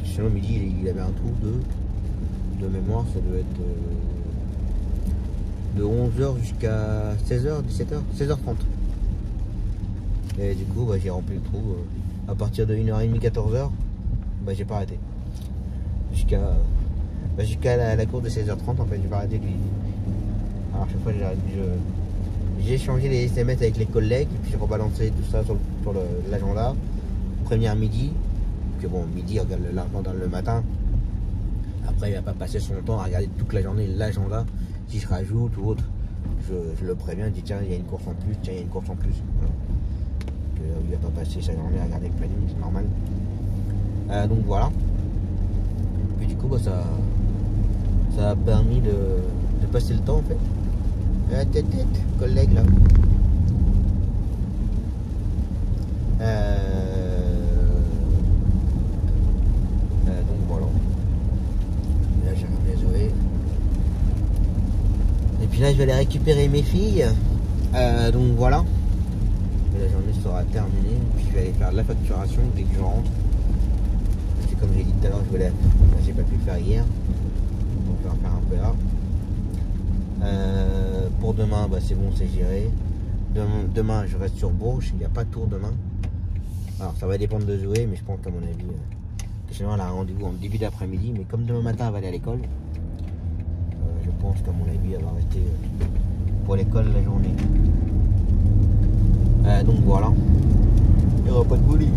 Speaker 1: Puis sinon, midi, il avait un trou de mémoire, ça doit être de 11h jusqu'à 16h, 17h, 16h30. Et du coup, bah, j'ai rempli le trou. À partir de 1h30, 14h, bah, j'ai pas arrêté. Jusqu'à la course de 16h30, en fait, j'ai pas arrêté. Alors, chaque fois, j'ai échangé les SMS avec les collègues, et puis j'ai rebalancé tout ça sur l'agenda. Première midi, que bon, midi, regarde l'agenda le matin. Après, il va pas passer son temps à regarder toute la journée l'agenda. Si je rajoute ou autre, je le préviens, je dis tiens, il y a une course en plus, tiens, il y a une course en plus. Voilà. Il va pas passer sa journée à regarder le planning, c'est normal. Donc voilà. Puis du coup, bah, ça a permis de passer le temps en fait. Tête, collègue là. Donc voilà. Là j'ai ramené Zoé. Et puis là je vais aller récupérer mes filles. Donc voilà. Et la journée sera terminée. Puis je vais aller faire la facturation dès que je rentre. C'est comme j'ai dit tout à l'heure, j'ai pas pu le faire hier. Donc je vais en faire un peu là. Pour demain, bah, c'est bon, c'est géré. Demain, je reste sur Bourges. Il n'y a pas de tour demain. Alors, ça va dépendre de Zoé, mais je pense qu'à mon avis, sinon elle a un rendez-vous en début d'après-midi. Mais comme demain matin, elle va aller à l'école, je pense qu'à mon avis, elle va rester pour l'école la journée. Donc voilà. Il n'y aura pas de bowling.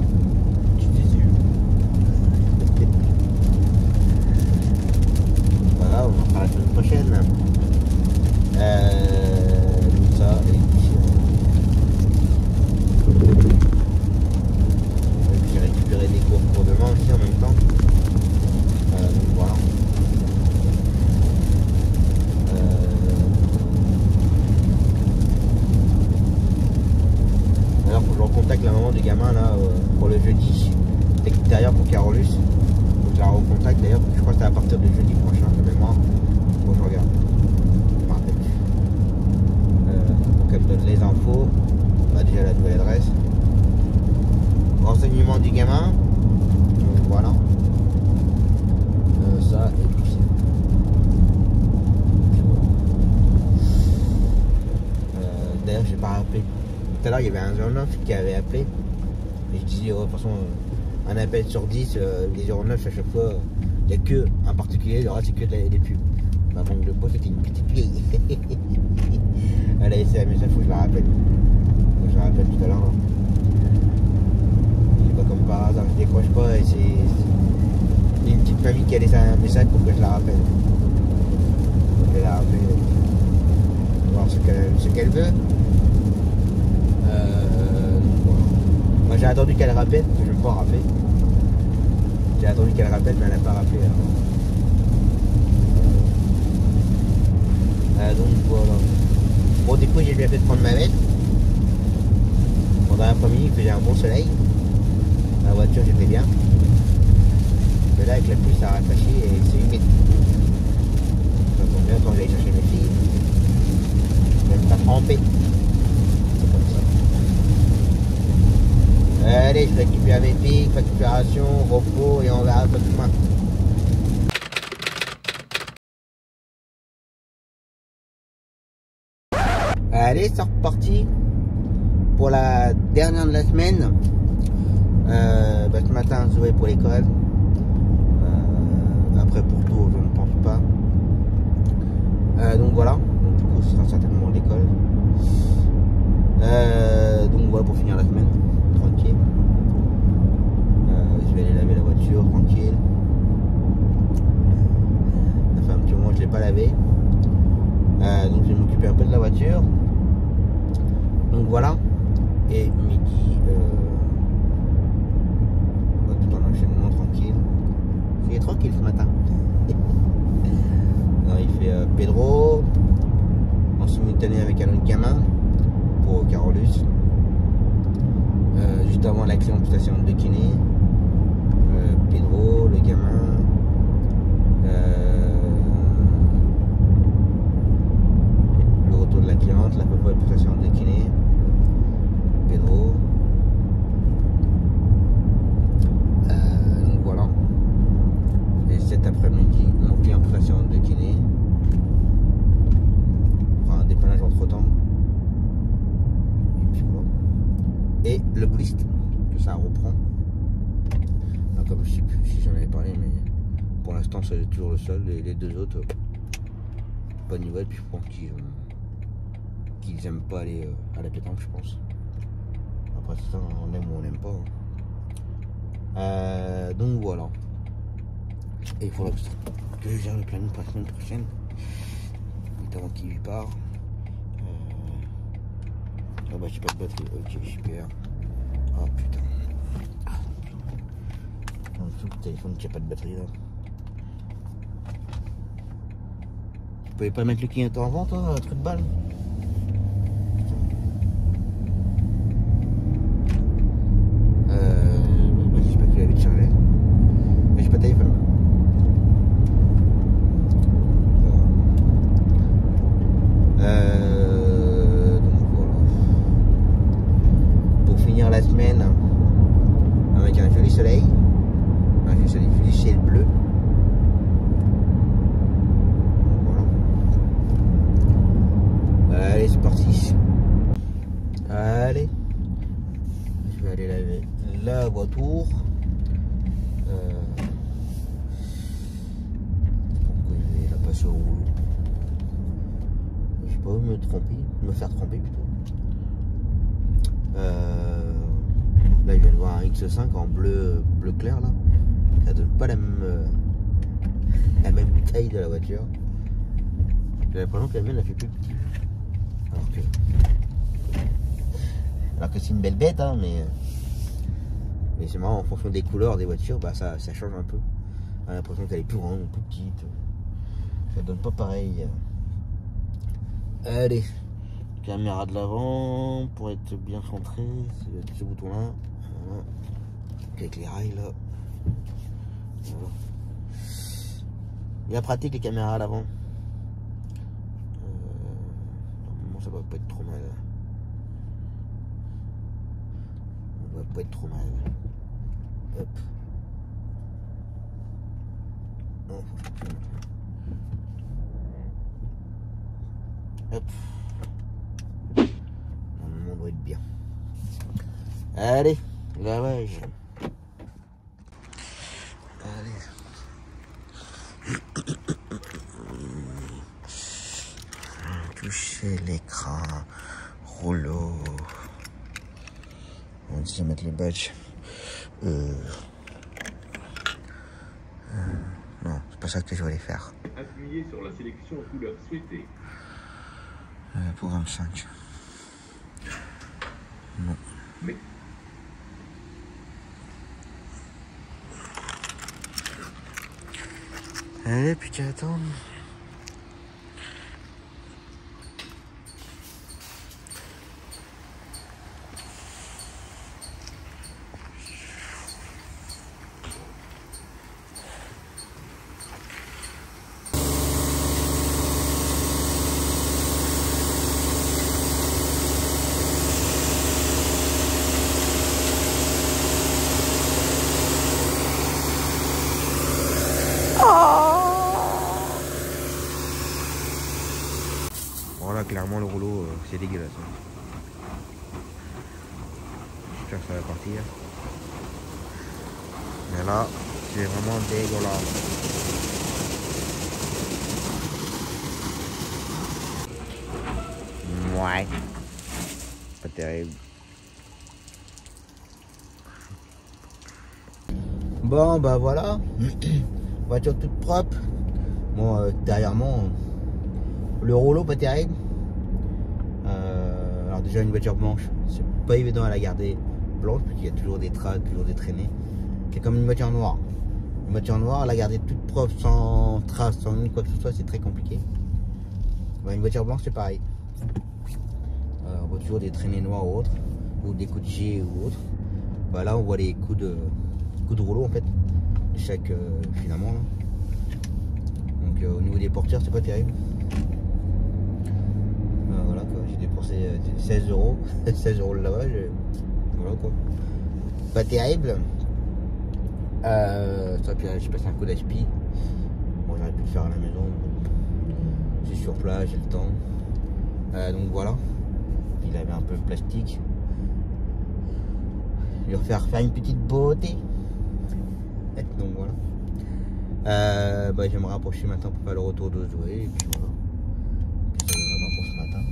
Speaker 1: Voilà, on en fera la semaine prochaine. Tout ça, et puis j'ai récupéré des cours pour demain aussi en même temps. Donc voilà. Carolus. Faut que je la recontacte d'ailleurs, je crois que c'est à partir de jeudi prochain de mémoire. Faut que je regarde. Je me rappelle plus. Pour qu'elle me donne les infos. Bah, déjà la nouvelle adresse. Renseignement du gamin. Donc voilà. Ça et tout ça. D'ailleurs j'ai pas rappelé. Tout à l'heure il y avait un 09 qui avait appelé. Et je disais, oh, de toute façon, un appel sur 10, les 09 à chaque fois, il n'y a que un particulier, le reste c'est que des pubs. Ma banque de peau c'était une petite vieille. Elle a laissé un message, faut que je la rappelle. Faut que je la rappelle tout à l'heure. C'est pas comme par hasard, je décroche pas et c'est une petite famille qui a laissé un message pour que je la rappelle. Donc je vais la rappeler. Voir ce qu'elle veut. Voilà. Moi j'ai attendu qu'elle rappelle, parce que je ne veux pas rappeler. J'ai attendu qu'elle rappelle, mais elle n'a pas rappelé. Donc voilà. Bon, du coup, j'ai bien fait de prendre ma veste. Pendant l'après-midi, il faisait un bon soleil. La voiture, j'étais bien. Mais là, avec la pluie, ça a rafraîchi et c'est humide. Ça tombe bien quand j'allais chercher mes filles. Même pas trempé. C'est comme ça. Allez, je récupère mes filles, facturation, repos et on verra pas demain. Allez, c'est reparti pour la dernière de la semaine. Ce matin, Zoé pour l'école. Après pour tout, je ne pense pas. Donc voilà. Donc, du coup, ce sera certainement l'école. Donc voilà pour finir la semaine. Tranquille. Je vais aller laver la voiture tranquille. Ça fait un petit moment que je ne l'ai pas lavé. Donc je vais m'occuper un peu de la voiture. Donc voilà. Et midi, tout en enchaînement tranquille. Il est tranquille ce matin. Non, il fait Pedro en simultané avec un autre gamin pour Carolus. Juste avant l'accident de station de kiné. Pedro, le gamin. Le retour de la cliente, la station de kiné. Pedro. Donc voilà. Et cet après-midi, mon client pour station de kiné. Enfin, un dépannage entre temps. Et puis voilà. Et le bouliste, que ça reprend. Alors, comme je sais plus si j'en avais parlé, mais pour l'instant c'est toujours le seul. Les deux autres, pas de nouvelles. Puis je pense qu'ils aiment pas aller à la pétanque, je pense. Après ça, on aime ou on n'aime pas. Donc voilà. Et il faudra que je gère le planning pour la semaine prochaine. Notamment qui lui part. Ah bah j'ai pas de batterie. Ok, super. Oh putain. En dessous le téléphone qui a pas de batterie là. Tu pouvais pas mettre le clignotant en vente, toi, un truc de balle? J'espère qu'il avait chargé. Mais j'ai pas de téléphone. Donc voilà. Pour finir la semaine avec un joli soleil, un joli ciel bleu. Donc voilà. Allez, c'est parti. Allez, je vais aller laver la voiture. Donc je vais la passer au rouleau. Je sais pas où me faire tremper plutôt. Là, je viens de voir un X5 en bleu clair là. Ça donne pas la même taille de la voiture. J'ai l'impression que la mienne elle fait plus petit. Alors que c'est une belle bête, hein, mais c'est marrant, en fonction des couleurs des voitures, bah ça change un peu. On a l'impression qu'elle est plus grande, plus petite. Ça donne pas pareil. Allez, caméra de l'avant pour être bien centré. C'est ce bouton là. Voilà. Avec les rails là. Voilà. Bien pratique les caméras à l'avant. Normalement ça doit pas être trop mal. Ça doit pas être trop mal. Hop. Hop. Normalement on doit être bien. Allez, lavage. Allez. Toucher l'écran. Rouleau. On va essayer de mettre les badges. Non, c'est pas ça que je voulais faire.
Speaker 5: Appuyez sur la sélection couleur souhaitée.
Speaker 1: Programme 5. Non.
Speaker 5: Mais...
Speaker 1: Allez, plus qu'à attendre. Voilà, clairement le rouleau c'est dégueulasse. J'espère que ça va partir. Mais là, c'est vraiment dégueulasse. Ouais. Pas terrible. Bon bah voilà. Voiture toute propre. Bon derrière moi. Le rouleau pas terrible. Alors déjà une voiture blanche, c'est pas évident à la garder blanche parce qu'il y a toujours des traces, toujours des traînées. C'est comme une voiture noire. Une voiture noire, la garder toute propre, sans traces, sans quoi que ce soit, c'est très compliqué. Une voiture blanche c'est pareil. On voit toujours des traînées noires ou autres, ou des coups de G ou autres. Bah là on voit les coups de rouleau en fait, de chaque filament. Là. Donc au niveau des porteurs c'est pas terrible. Voilà quoi, j'ai dépensé 16 €, 16 € le lavage, voilà quoi. Pas terrible. Ça puis je passe un coup d'aspi. Bon j'aurais pu le faire à la maison. C'est sur place, j'ai le temps. Donc voilà. Il avait un peu de plastique. Je vais refaire une petite beauté. Donc voilà. Bah, je vais me rapprocher maintenant pour faire le retour de Zoé. Et puis voilà. Puis ça ira pour ce matin.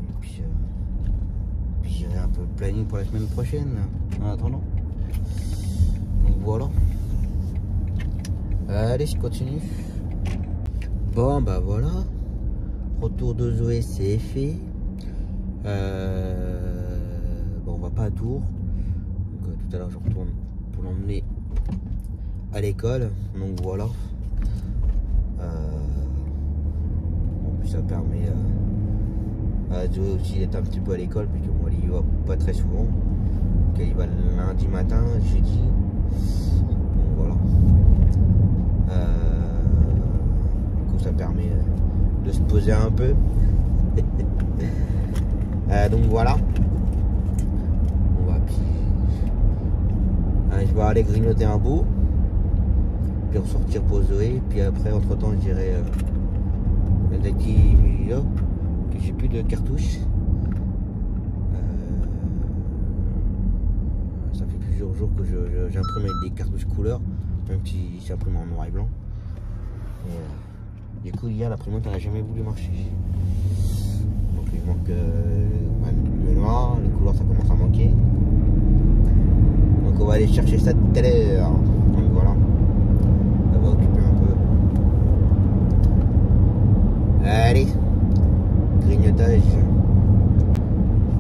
Speaker 1: Et puis j'irai un peu le planning pour la semaine prochaine. En attendant. Donc voilà. Allez, je continue. Bon bah voilà. Retour de Zoé c'est fait. Bon, on va pas à Tours. Donc, tout à l'heure je retourne pour l'emmener à l'école, donc voilà. En plus ça permet à Zoé aussi d'être un petit peu à l'école, puisque moi elle y va pas très souvent. Donc elle y va le lundi matin, jeudi. Donc voilà. Du coup ça permet de se poser un peu. Donc voilà. On va je vais aller grignoter un bout. Puis ressortir pour Zoé, puis après entre temps je dirais des petits vidéos que j'ai plus de cartouches. Ça fait plusieurs jours que j'imprime avec des cartouches couleurs, même si c'est imprimé en noir et blanc. Et, du coup hier l'imprimante elle n'a jamais voulu marcher. Donc il manque le noir, les couleurs ça commence à manquer. Donc on va aller chercher ça tout à l'heure. Donc voilà. Ça va occuper un peu. Allez, grignotage.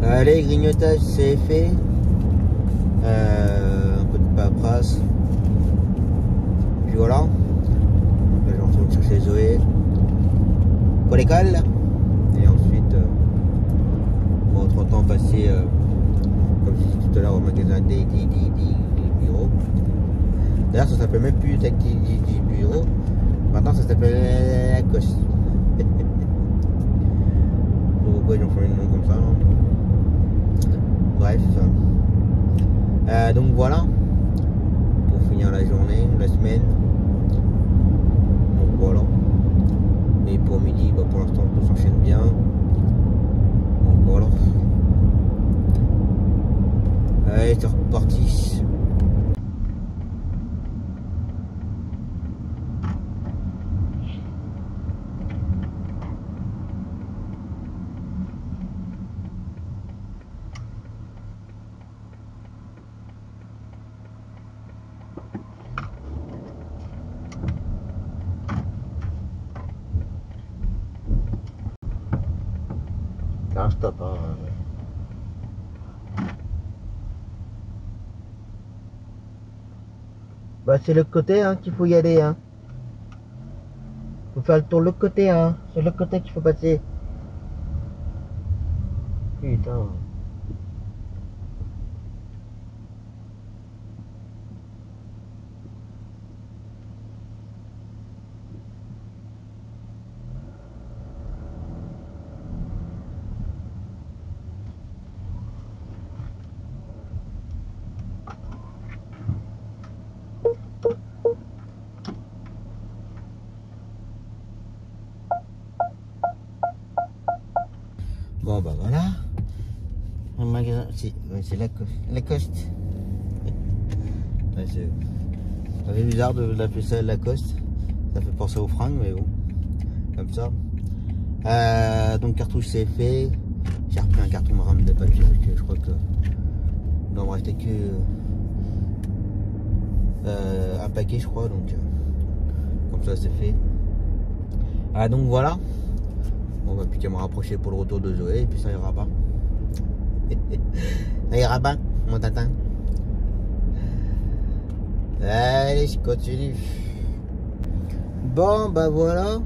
Speaker 1: Allez, grignotage c'est fait. Un peu de paperasse. Puis voilà. Là je vais retourner chercher Zoé pour l'école. Et ensuite, bon, entre temps passer, comme je disais tout à l'heure, au magasin des bureaux. D'ailleurs, ça s'appelle même plus Taxi du bureau. Maintenant, ça s'appelle Lacoste. Pourquoi ils ont fait un nom comme ça, non? Bref. Donc voilà. Pour finir la journée, la semaine. Donc voilà. Et pour midi, bah, pour l'instant, tout s'enchaîne bien. Donc voilà. Allez, c'est reparti. C'est un stop, hein. Bah c'est le côté hein, qu'il faut y aller hein. Faut faire le tour de l'autre côté hein. C'est l'autre côté qu'il faut passer. Putain. Bon bah voilà. Un magasin. C'est Lacoste. Ouais, ça fait bizarre de l'appeler ça Lacoste. Ça fait penser aux fringues mais bon. Comme ça. Donc cartouche c'est fait. J'ai repris un carton de rame de papier parce que je crois que il doit me rester que un paquet je crois donc comme ça c'est fait. Donc voilà. On va plus qu'à me rapprocher pour le retour de Zoé et puis ça ira pas. Ça ira pas, mon tatin. Allez, je continue. Bon, bah voilà.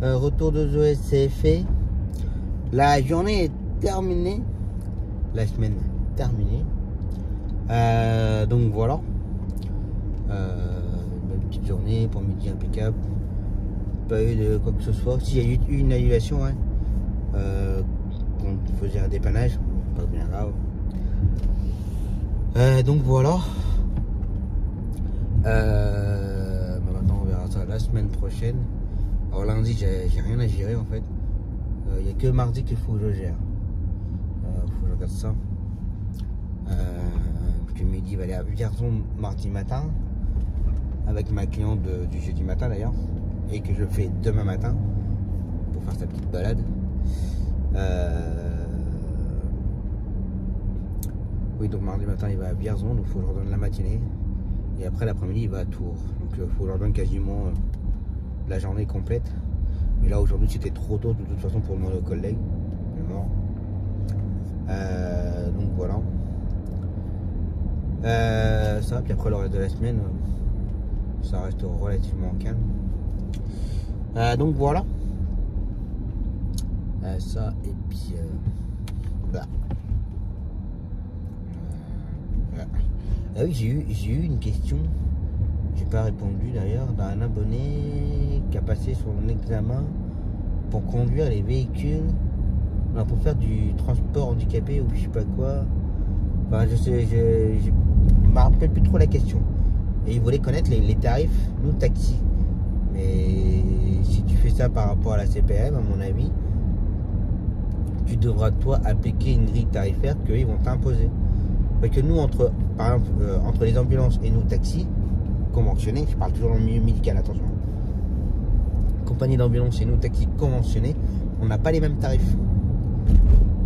Speaker 1: Retour de Zoé, c'est fait. La journée est terminée. La semaine terminée. Donc voilà. Une petite journée pour midi impeccable. Pas eu de quoi que ce soit. S'il y a eu une annulation, hein, qu'on faisait un dépannage, pas bien grave. Donc voilà. Maintenant on verra ça la semaine prochaine. Alors lundi j'ai rien à gérer en fait. Il n'y a que mardi qu'il faut que je gère. Faut que je regarde ça. Parce que midi va aller à Vierzon mardi matin avec ma cliente du jeudi matin d'ailleurs. Et que je fais demain matin pour faire sa petite balade. Oui, donc mardi matin il va à Vierzon, donc il faut que je leur donne la matinée. Et après l'après-midi il va à Tours. Donc il faut que je leur donne quasiment la journée complète. Mais là aujourd'hui c'était trop tôt de toute façon pour demander aux collègues. Mort. Donc voilà. Ça, puis après le reste de la semaine, ça reste relativement calme. Donc voilà. Ça et puis voilà. Ah oui, j'ai eu une question. J'ai pas répondu d'ailleurs d'un abonné qui a passé son examen pour conduire les véhicules, non, pour faire du transport handicapé ou je sais pas quoi. Enfin je me rappelle plus trop la question. Et il voulait connaître les tarifs nous taxi. Mais si tu fais ça par rapport à la CPM, à mon avis, tu devras toi appliquer une grille tarifaire qu'ils vont t'imposer. Parce que nous, par exemple, entre les ambulances et nous taxis conventionnés, je parle toujours dans le milieu médical, attention. Compagnie d'ambulance et nous taxis conventionnés, on n'a pas les mêmes tarifs.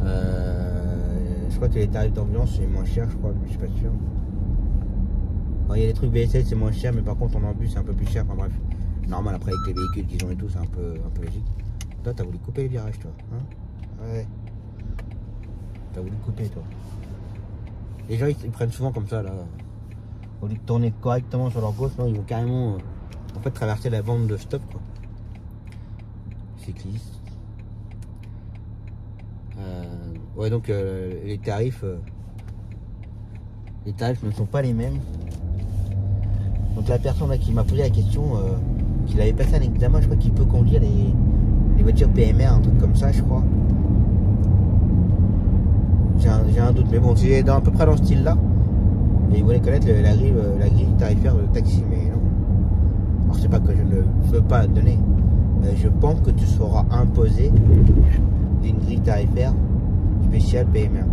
Speaker 1: Je crois que les tarifs d'ambulance c'est moins cher, je crois, mais je suis pas sûr. Bon, il y a des trucs VSL c'est moins cher, mais par contre en ambulance c'est un peu plus cher. Enfin bref, normal après avec les véhicules qu'ils ont et tout, c'est un peu logique. Toi, t'as voulu couper les virages, toi, hein? Ouais. T'as voulu couper, toi. Les gens ils prennent souvent comme ça là. Au lieu de tourner correctement sur leur gauche, non, ils vont carrément en fait traverser la bande de stop quoi. Cycliste. Ouais donc les tarifs ne sont pas les mêmes. la personne là, qui m'a posé la question, qu'il avait passé un examen, je crois qu'il peut conduire les voitures PMR, un truc comme ça, je crois. J'ai un doute, mais bon, c'est à peu près dans ce style-là. Et ils voulaient connaître la grille tarifaire de taxi, mais non. Alors c'est pas que je ne veux pas donner. Je pense que tu seras imposé d'une grille tarifaire spéciale PMR.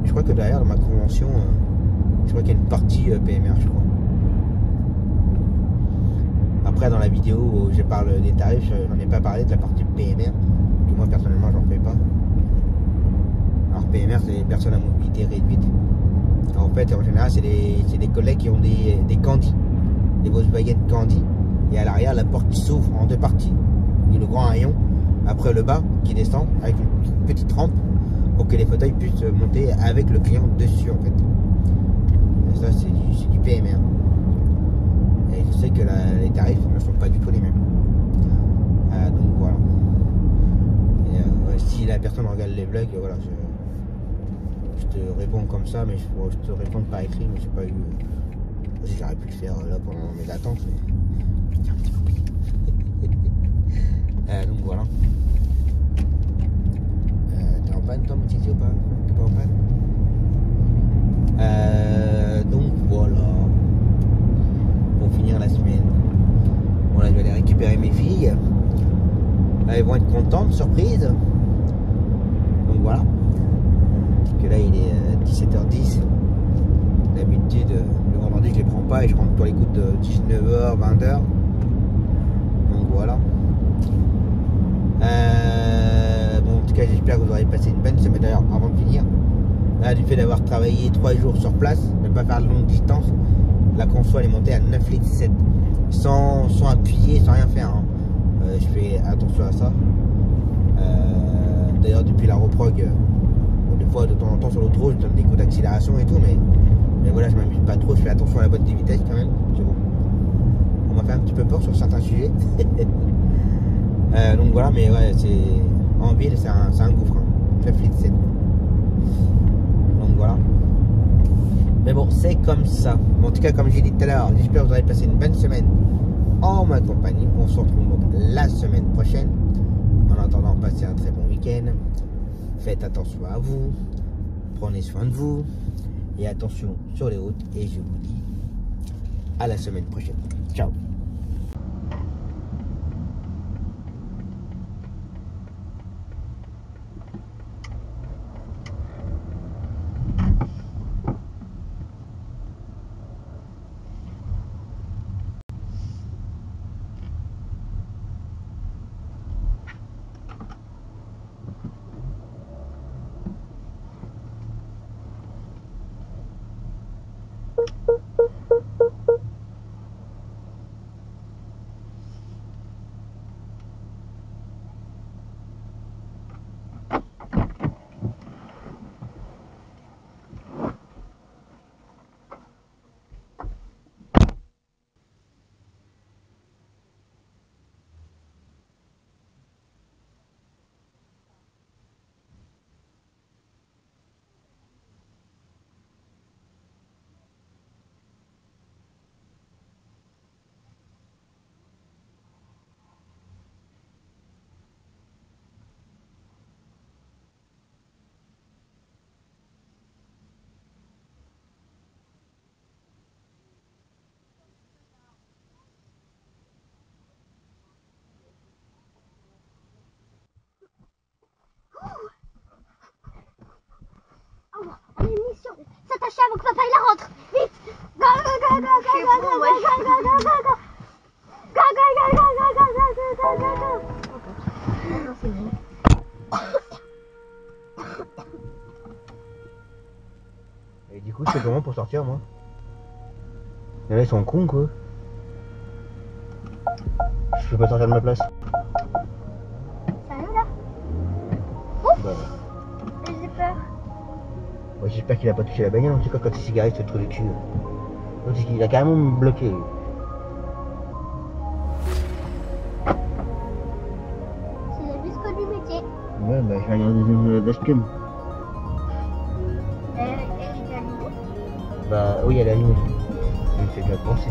Speaker 1: Je crois que derrière, dans ma convention, je crois qu'il y a une partie PMR, je crois. Après, dans la vidéo où je parle des tarifs, j'en ai pas parlé de la partie PMR. Que moi, personnellement, j'en fais pas. Alors, PMR, c'est les personnes à mobilité réduite. En fait, en général, c'est des collègues qui ont des Candy, des Volkswagen Candy. Et à l'arrière, la porte qui s'ouvre en deux parties. Et le grand rayon, après le bas, qui descend avec une petite rampe pour que les fauteuils puissent monter avec le client dessus, en fait. Et ça, c'est du PMR. Et je sais que les tarifs ne sont pas du tout les mêmes. Donc voilà. Et, ouais, si la personne regarde les vlogs, voilà, je te réponds comme ça, mais je te réponds par écrit, mais j'ai pas eu. J'aurais pu le faire là pendant mes attentes, mais c'est un petit peu compliqué. Donc voilà. T'es en panne toi, mon Titi, ou pas? T'es pas en panne? Donc voilà. Pour finir la semaine. Bon là je vais aller récupérer mes filles. Là, elles vont être contentes, surprise. Donc voilà. Parce que là il est 17h10. D'habitude le vendredi je les prends pas et je rentre pour les coups de 19h, 20h. Donc voilà. Bon, en tout cas j'espère que vous aurez passé une bonne semaine. D'ailleurs avant de finir, là du fait d'avoir travaillé 3 jours sur place, de ne pas faire de longue distance, la console est montée à 9,7 litres sans appuyer, sans rien faire, hein. Je fais attention à ça. D'ailleurs depuis la reprog, des fois de temps en temps sur l'autoroute je donne des coups d'accélération et tout, mais voilà, je m'amuse pas trop, je fais attention à la boîte de vitesse quand même. Bon. On m'a fait un petit peu peur sur certains sujets. Donc voilà, mais ouais, en ville c'est un gouffre, hein. 9,7 litres. Donc voilà. Mais bon, c'est comme ça. Bon, en tout cas, comme j'ai dit tout à l'heure, j'espère que vous avez passé une bonne semaine en ma compagnie. On se retrouve donc la semaine prochaine. En attendant, passez un très bon week-end. Faites attention à vous. Prenez soin de vous. Et attention sur les routes. Et je vous dis à la semaine prochaine. Ciao.
Speaker 3: S'attacher avant que papa il la rentre. Vite. Go go go go go go go go go go go go go. Go go go go go go go go go go.
Speaker 1: Et du coup, je fais comment pour sortir, moi? Et là, ils sont cons, quoi. Je peux pas sortir de ma place.
Speaker 3: Sérieux là?
Speaker 1: Bah,
Speaker 3: J'ai peur.
Speaker 1: ouais, j'espère qu'il a pas touché la bagnole, en tout cas, quand il s'est garé, il se trou du cul. Il a carrément bloqué.
Speaker 3: C'est le jusqu'au du métier.
Speaker 1: Ouais, bah, je vais regarder le dashcam.
Speaker 3: Elle est allumée.
Speaker 1: Bah, oui, elle est allumée. fait bien penser.